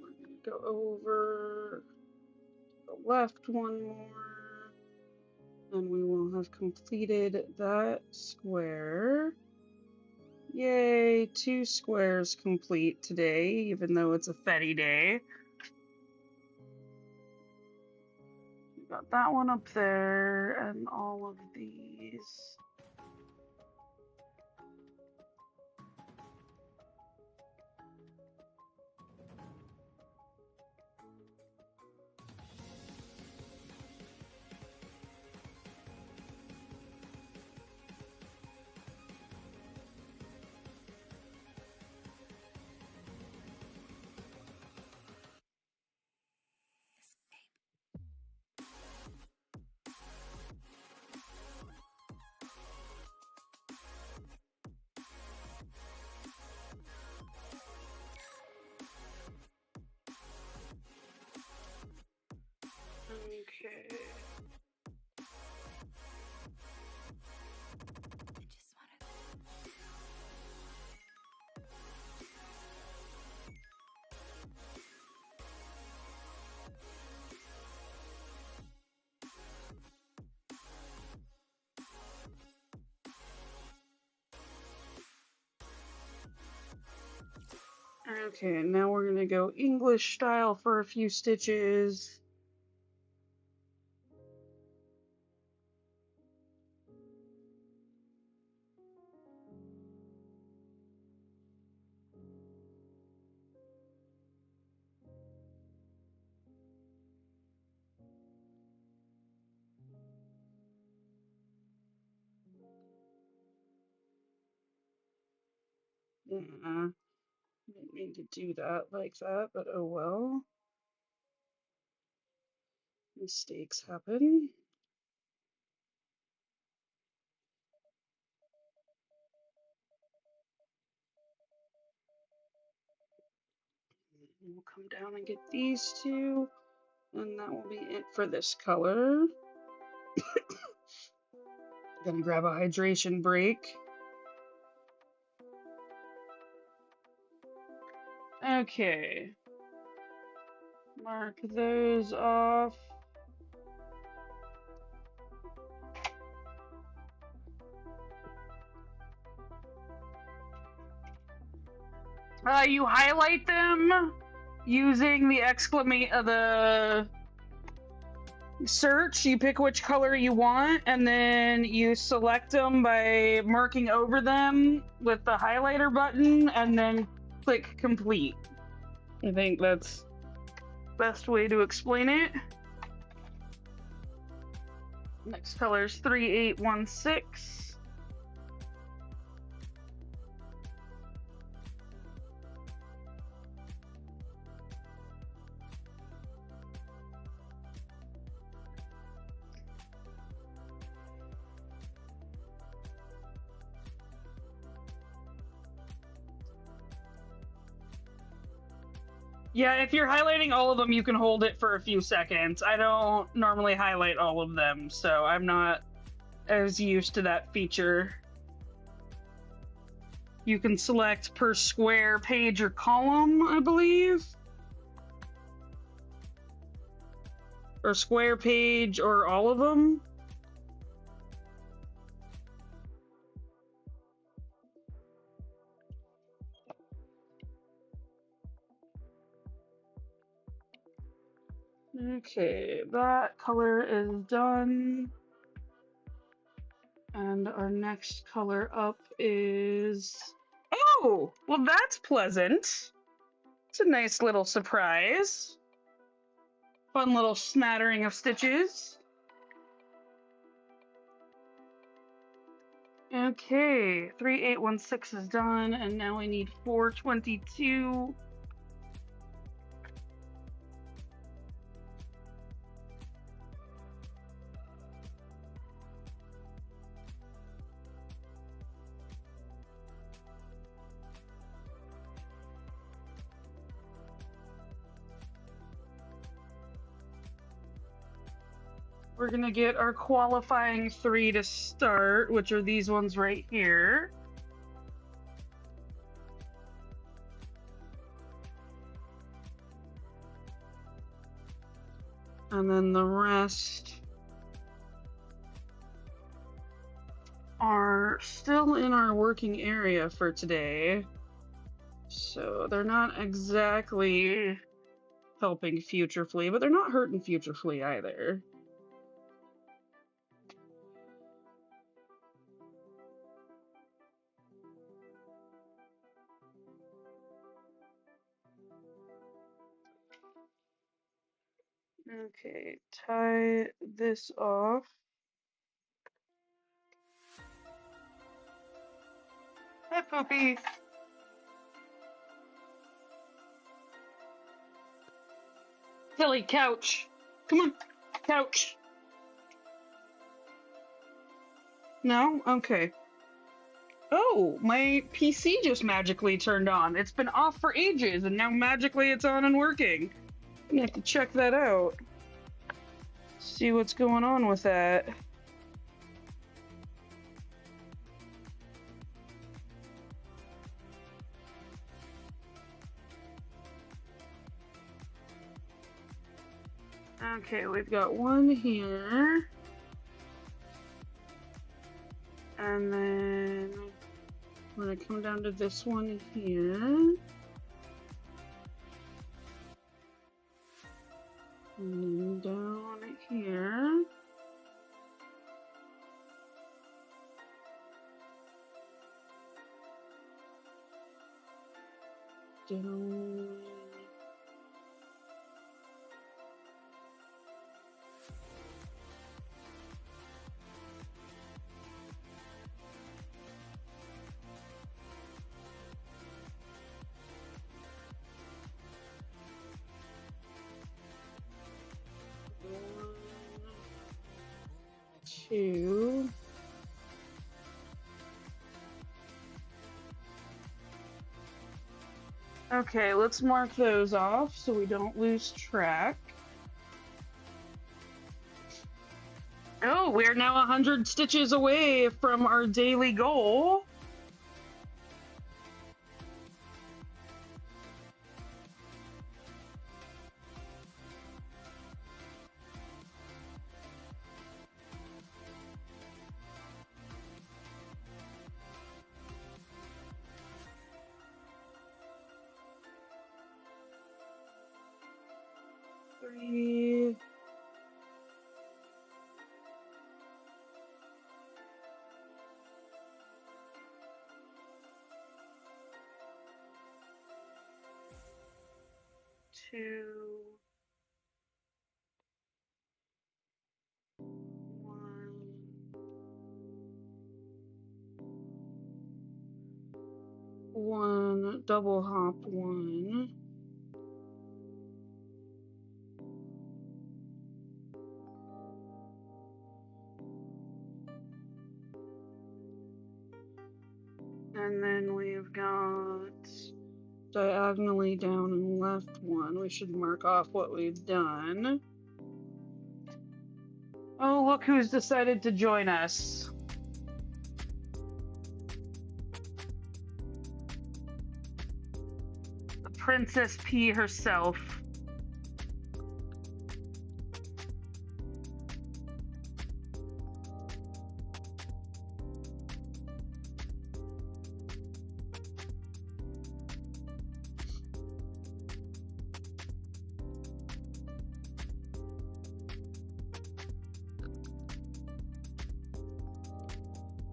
We're gonna go over the left one more, and we will have completed that square. Yay, 2 squares complete today, even though it's a Fetty day. Got that one up there, and all of these. Okay, now we're gonna go English style for a few stitches. Didn't mean to do that like that, but oh well. Mistakes happen. We'll come down and get these two, and that will be it for this color. Gonna grab a hydration break. Okay. Mark those off. You highlight them using the the search. You pick which color you want, and then you select them by marking over them with the highlighter button, and then click complete. I think that's the best way to explain it. Next color is 3816. Yeah, if you're highlighting all of them, you can hold it for a few seconds. I don't normally highlight all of them, so I'm not as used to that feature. You can select per square, page, or column, I believe. Or square, page, or all of them. Okay, that color is done. And our next color up is... Oh, well that's pleasant. It's a nice little surprise. Fun little smattering of stitches. Okay, 3816 is done, and now we need 422. We're gonna get our qualifying 3 to start, which are these ones right here. And then the rest are still in our working area for today. So they're not exactly helping Future Flea, but they're not hurting Future Flea either. Okay, tie this off. Hi, Poopy. Tilly, couch. Come on, couch. No? Okay. Oh, my PC just magically turned on. It's been off for ages, and now magically it's on and working. I'm gonna have to check that out. See what's going on with that. Okay, we've got one here. And then I'm gonna come down to this one here. And down here. Down. Two. Okay, let's mark those off so we don't lose track. Oh, we're now 100 stitches away from our daily goal. Three. Two. One double hop one. And then we've got diagonally down and left one. We should mark off what we've done. Oh, look who's decided to join us. The Princess P herself.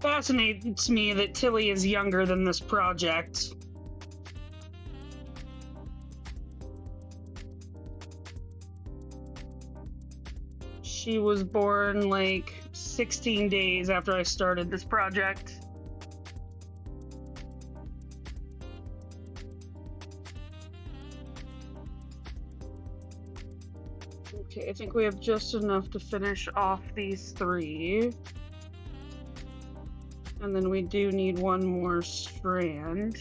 Fascinates me that Tilly is younger than this project. She was born like 16 days after I started this project. Okay, I think we have just enough to finish off these three. And then we do need one more strand.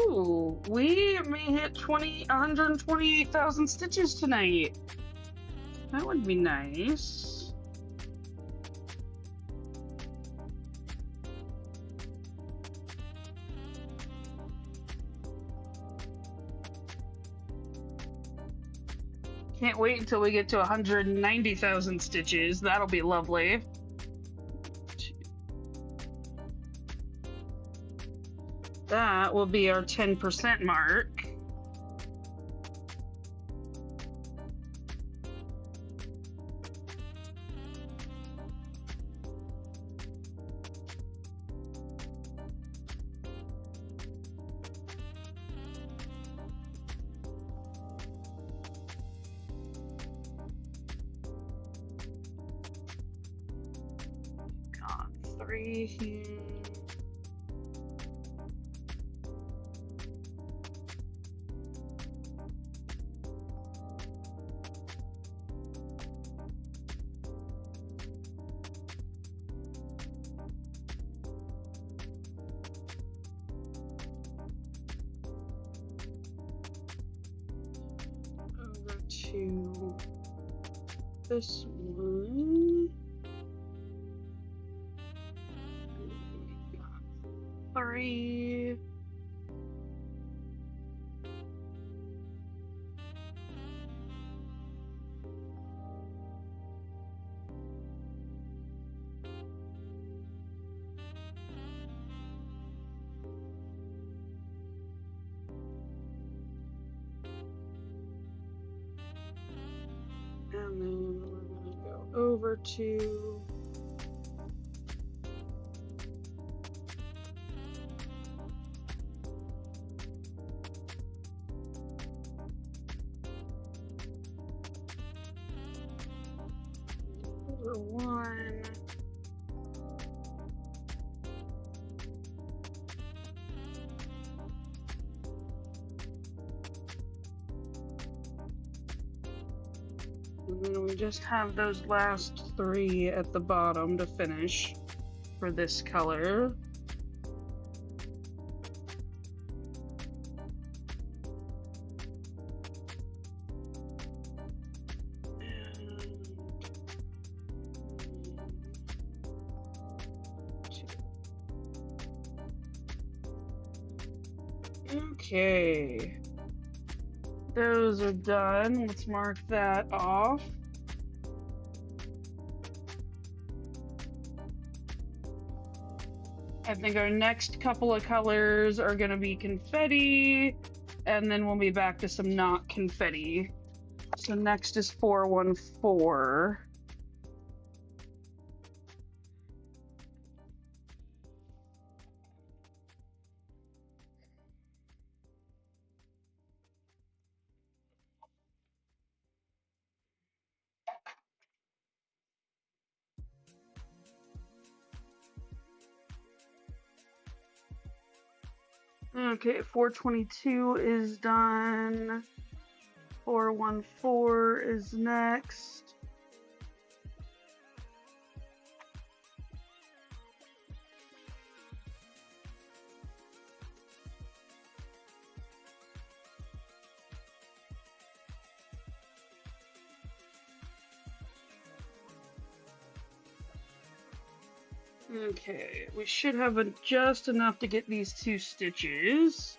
Oh, we may hit 128,000 stitches tonight. That would be nice. Can't wait until we get to 190,000 stitches. That'll be lovely. That will be our 10% mark. Got 3 here. to this one. 3. And then we're going to go over to number 1. And then we just have those last 3 at the bottom to finish for this color. Okay. Those are done. Let's mark that off. I think our next couple of colors are going to be confetti, and then we'll be back to some not confetti. So next is 414. Okay, 422 is done. 414 is next. Okay, we should have just enough to get these 2 stitches.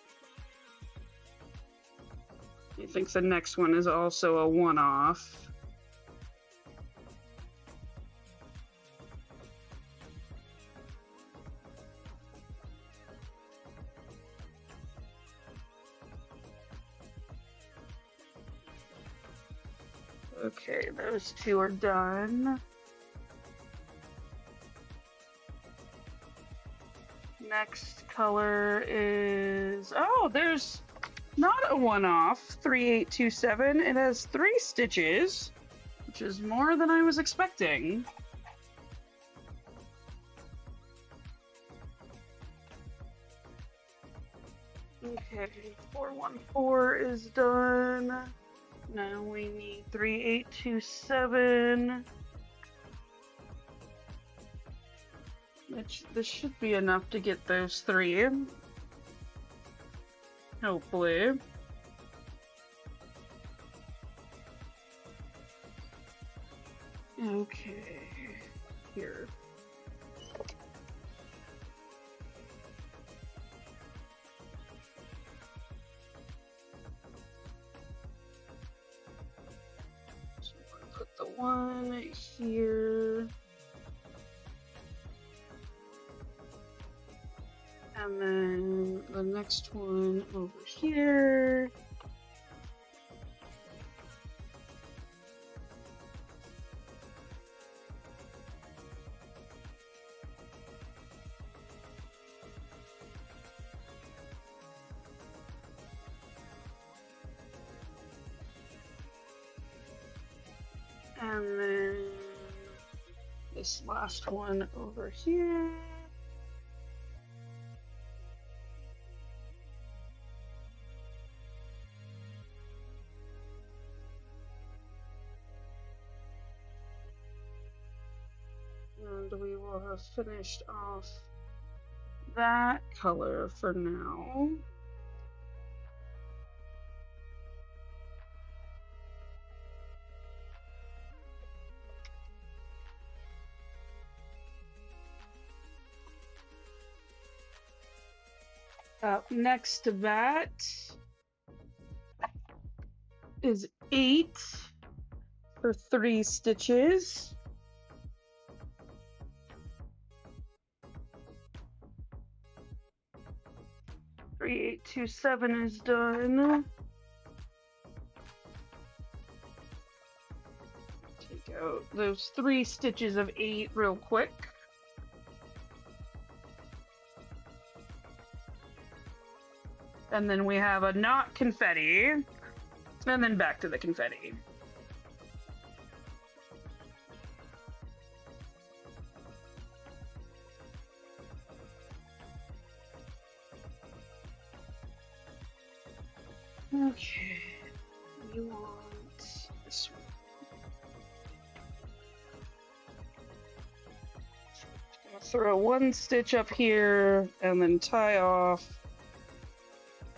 I think the next one is also a one-off. Okay, those 2 are done. Next color is, oh, there's not a one-off, 3827. It has 3 stitches, which is more than I was expecting. Okay, 414 is done. Now we need 3827. This should be enough to get those 3. Hopefully. Okay. Here. So I'm gonna put the 1 here. And then the next one over here. And then this last one over here. And we will have finished off that color for now. Up next to that is 8 for 3 stitches. 3827 is done. Take out those 3 stitches of 8 real quick. And then we have a knot confetti, and then back to the confetti. Okay, we want this one. Gonna throw 1 stitch up here and then tie off,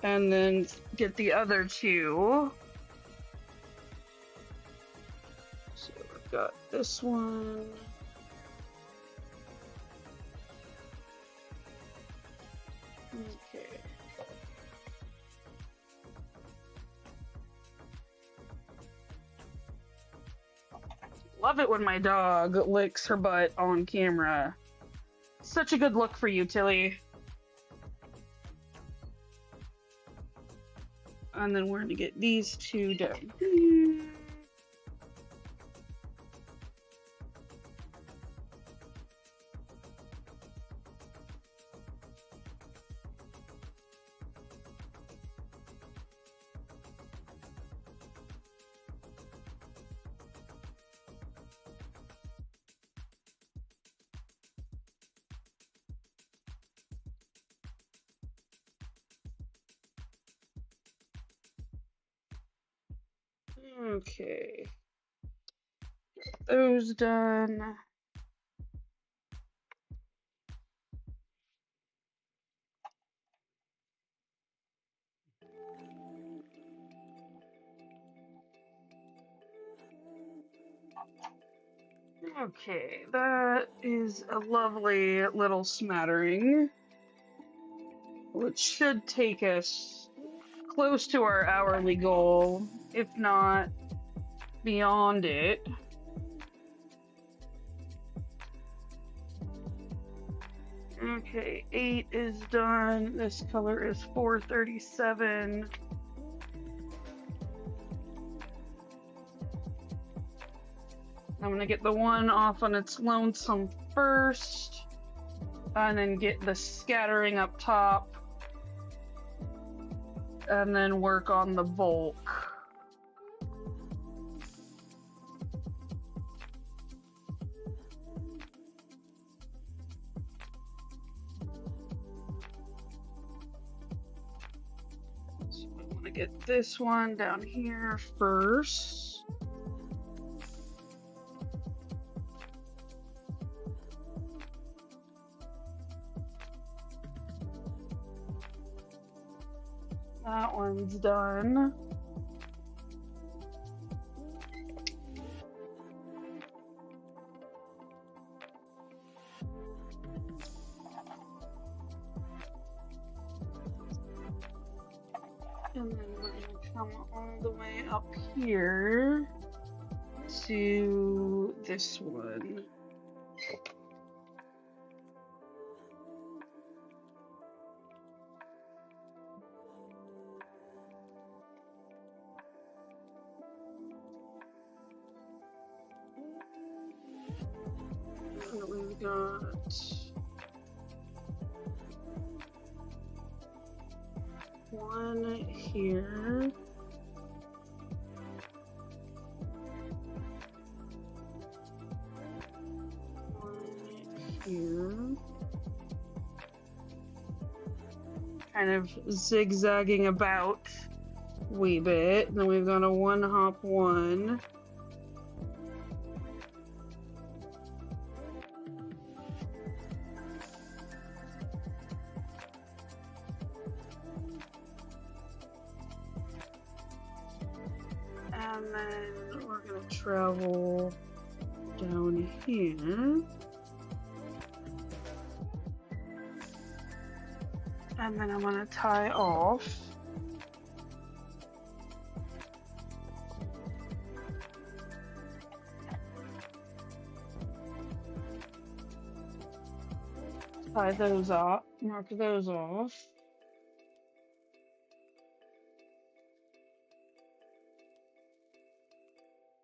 and then get the other 2. So I've got this one. Okay. Love it when my dog licks her butt on camera. Such a good look for you, Tilly. And then we're gonna get these 2 down here. Okay, get those done. Okay, that is a lovely little smattering, which should take us close to our hourly goal, if not beyond it. Okay, 8 is done. This color is 437. I'm gonna get the 1 off on its lonesome first, and then get the scattering up top, and then work on the bulk. So I want to get this one down here first. That one's done. And then we're going to come all the way up here to this one. And we've got one here. One here. Kind of zigzagging about a wee bit. And then we've got a 1-hop 1. And then we're going to travel down here. And then I'm gonna tie off. Tie those off, mark those off.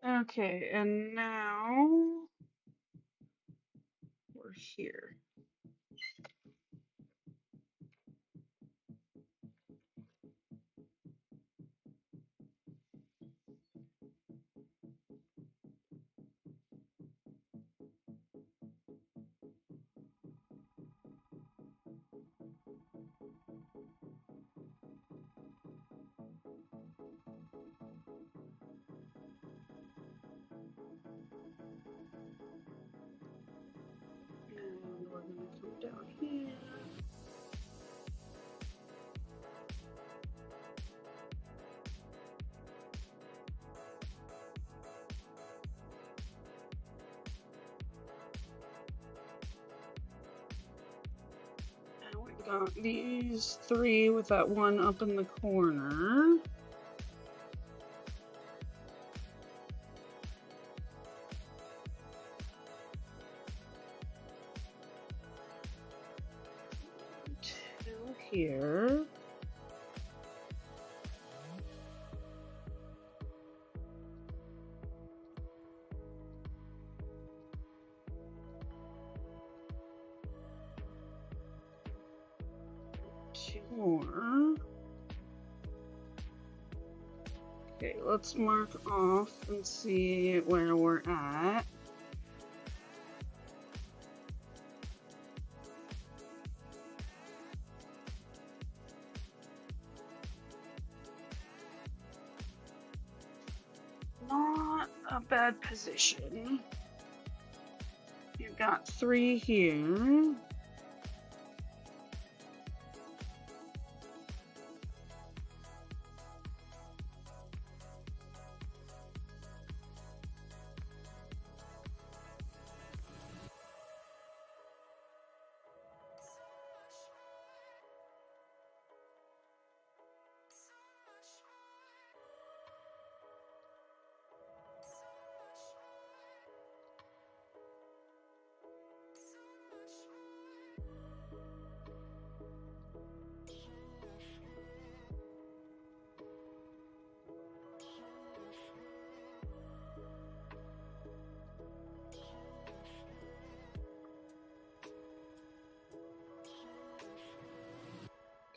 Okay, and now we're here. And we're gonna come down here. And we've got these three with that one up in the corner. Two here. Two more. Okay, let's mark off and see where we're at. Not a bad position. You've got three here.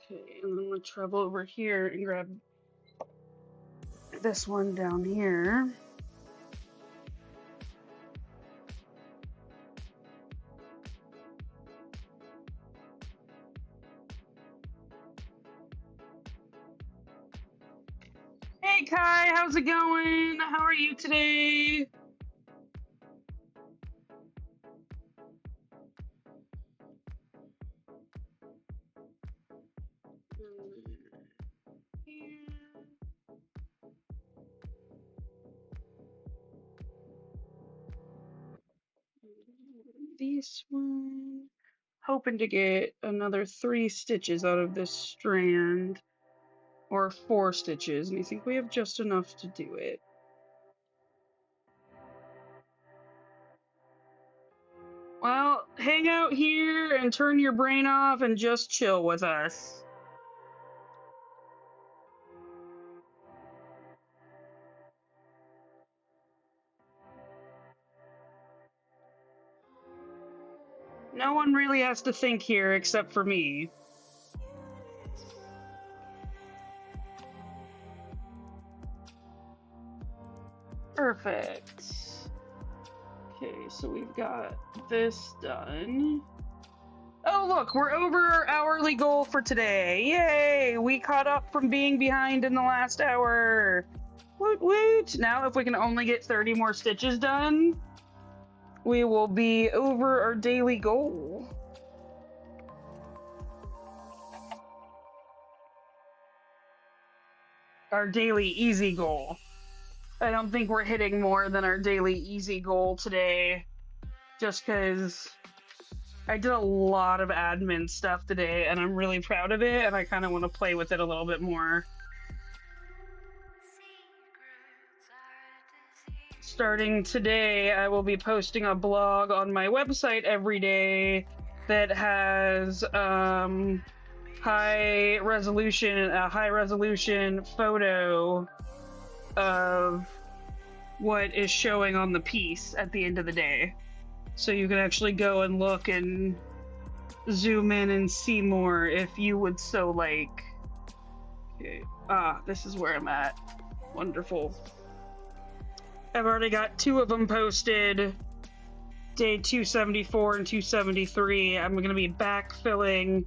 Okay, and then we'll travel over here and grab this one down here. Hey Kai, how's it going? How are you today? This one. Hoping to get another 3 stitches out of this strand, or 4 stitches, and I think we have just enough to do it. Well, hang out here and turn your brain off and just chill with us. No one really has to think here except for me. Perfect. Okay, so we've got this done. Oh, look, we're over our hourly goal for today. Yay! We caught up from being behind in the last hour. Woot woot! Now, if we can only get 30 more stitches done, we will be over our daily goal. Our daily easy goal. I don't think we're hitting more than our daily easy goal today, just because I did a lot of admin stuff today, and I'm really proud of it, and I kind of want to play with it a little bit more. Starting today, I will be posting a blog on my website every day that has a high resolution photo of what is showing on the piece at the end of the day. So you can actually go and look and zoom in and see more if you would so like. Okay. This is where I'm at. Wonderful. I've already got 2 of them posted. Day 274 and 273. I'm going to be backfilling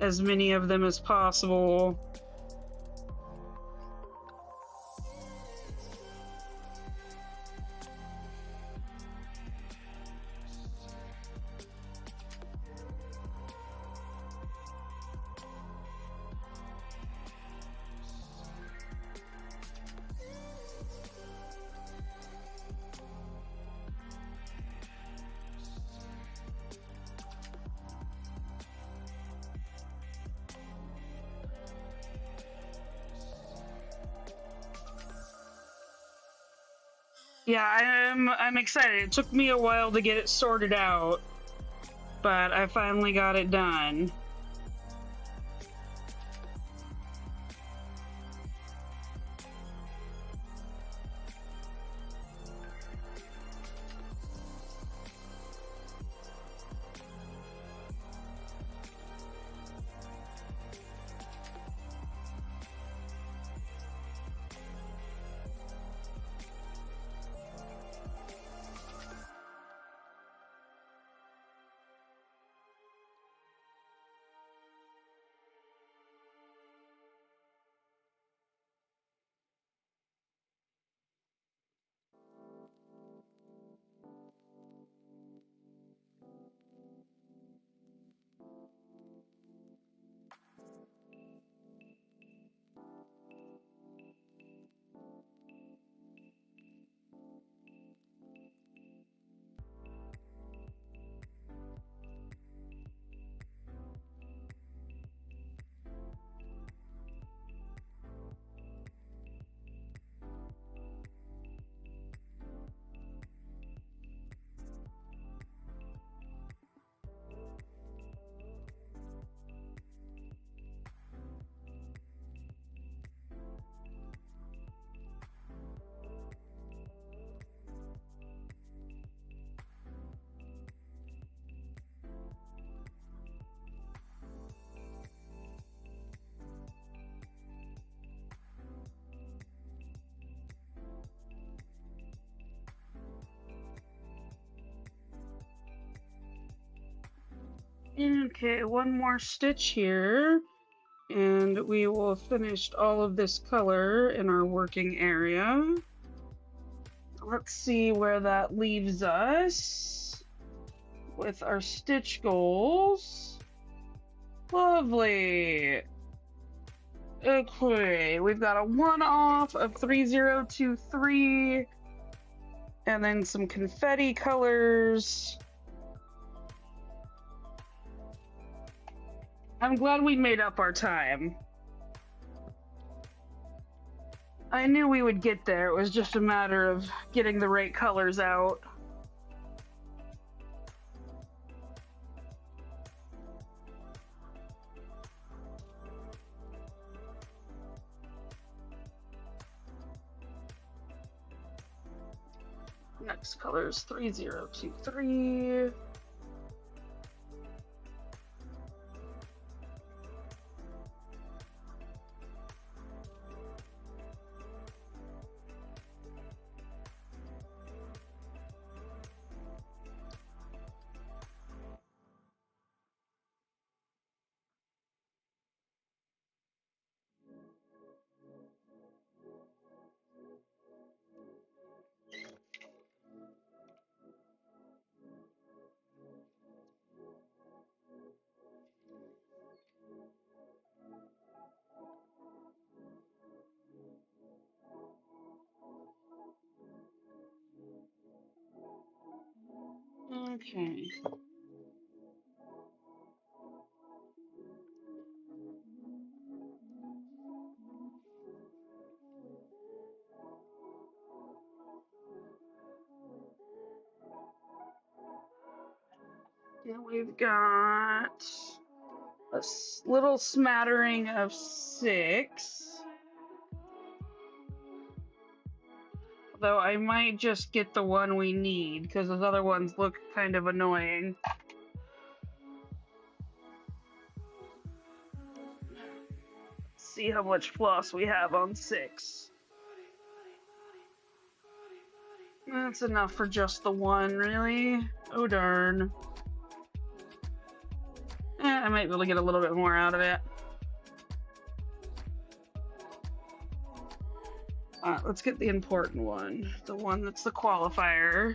as many of them as possible. Yeah, I'm excited. It took me a while to get it sorted out, but I finally got it done. Okay, one more stitch here, and we will have finished all of this color in our working area. Let's see where that leaves us with our stitch goals. Lovely. Okay, we've got a 1-off of 3023, and then some confetti colors. I'm glad we made up our time. I knew we would get there. It was just a matter of getting the right colors out. Next color is 3023. Okay. And we've got a little smattering of 6. Though I might just get the one we need, because those other ones look kind of annoying. Let's see how much floss we have on 6. That's enough for just the one, really? Oh darn. I might be able to get a little bit more out of it. Let's get the important one. The one that's the qualifier.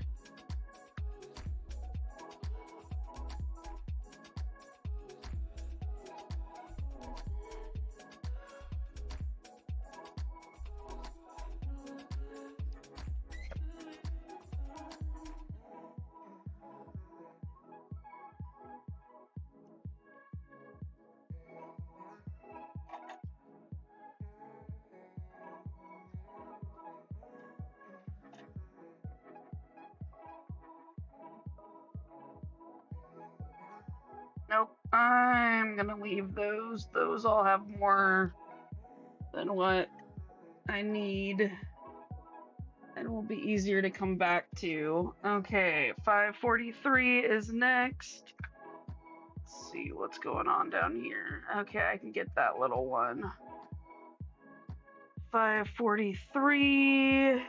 Nope, I'm gonna leave those. Those all have more than what I need and will be easier to come back to. Okay, 543 is next. Let's see what's going on down here. Okay, I can get that little one. 543.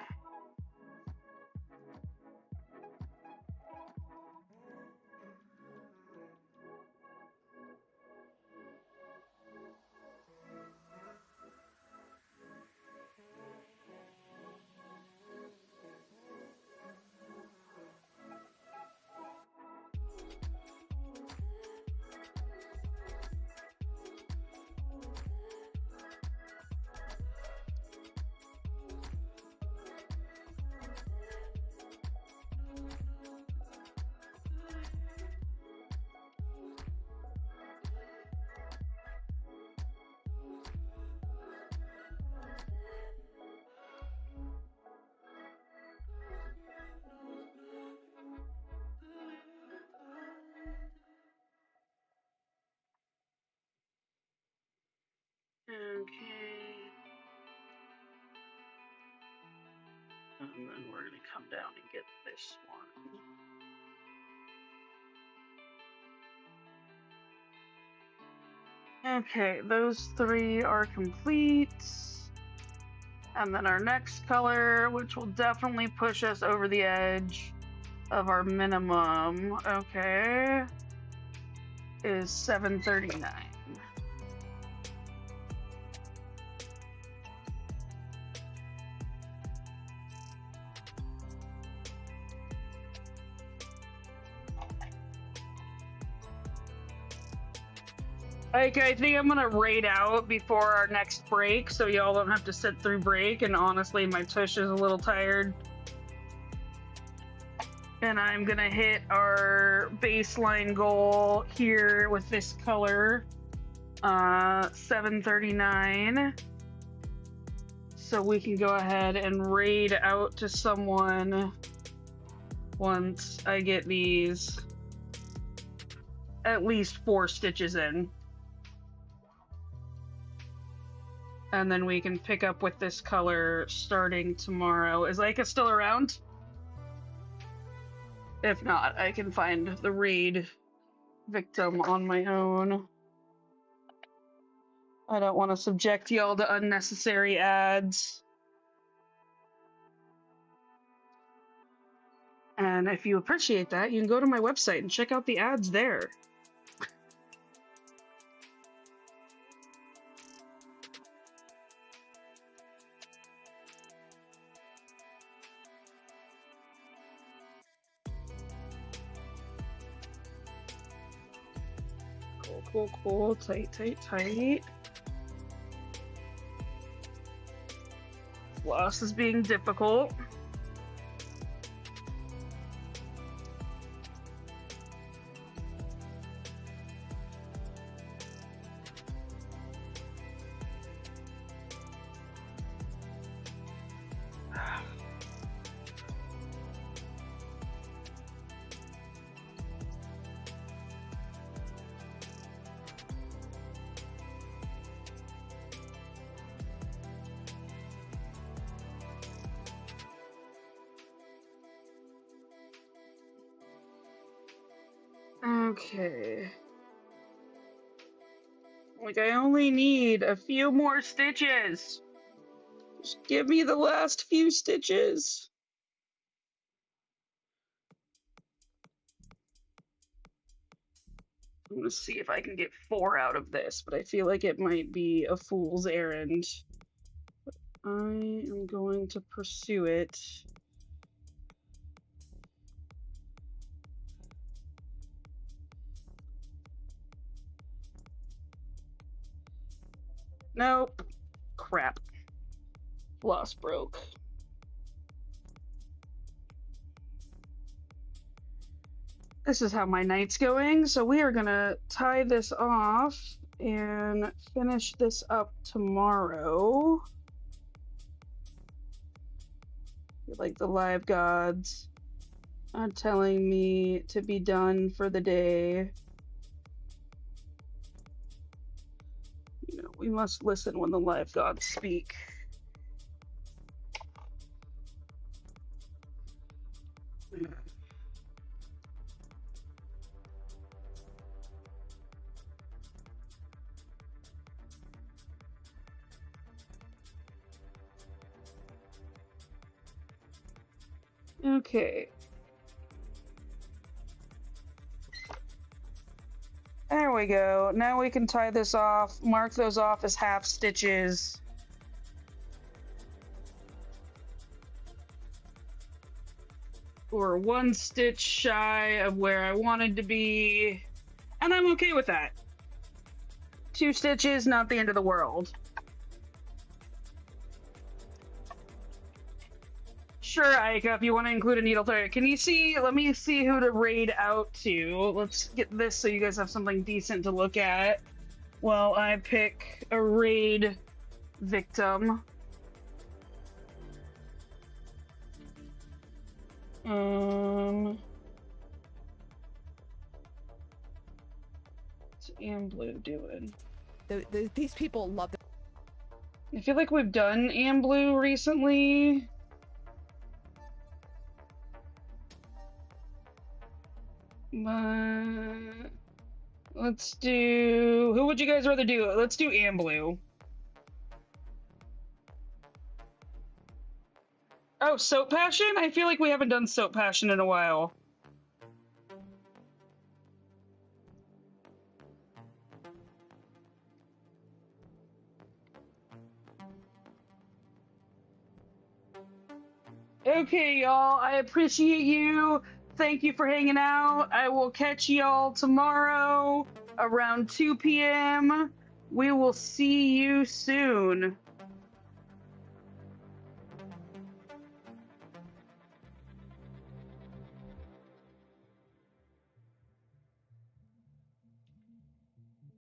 Okay. And then we're going to come down and get this one. Okay, those 3 are complete. And then our next color, which will definitely push us over the edge of our minimum, okay, is 739. Like, I think I'm gonna raid out before our next break, so y'all don't have to sit through break, and honestly, my tush is a little tired. And I'm gonna hit our baseline goal here with this color, 739. So we can go ahead and raid out to someone once I get these at least 4 stitches in. And then we can pick up with this color starting tomorrow. Is Laika still around? If not, I can find the raid victim on my own. I don't want to subject y'all to unnecessary ads. And if you appreciate that, you can go to my website and check out the ads there. Cool, cool. Tight, tight, tight. Floss is being difficult. Okay. Like, I only need a few more stitches. Just give me the last few stitches. I'm gonna see if I can get 4 out of this, but I feel like it might be a fool's errand. I am going to pursue it. Nope. Crap. Floss broke. This is how my night's going, so we are gonna tie this off and finish this up tomorrow. Like the live gods are telling me to be done for the day. You know, we must listen when the live gods speak. Okay. There we go. Now we can tie this off, mark those off as half stitches. We're 1 stitch shy of where I wanted to be, and I'm okay with that. 2 stitches, not the end of the world. Sure, Aika, if you want to include a needle thread. Can you see? Let me see who to raid out to. Let's get this so you guys have something decent to look at while I pick a raid victim. What's Amblue doing? These people love it. I feel like we've done Amblue recently. But let's do... Who would you guys rather do? Let's do Amblue. Oh, Soap Passion? I feel like we haven't done Soap Passion in a while. Okay, y'all. I appreciate you. Thank you for hanging out. I will catch y'all tomorrow around 2 p.m. We will see you soon.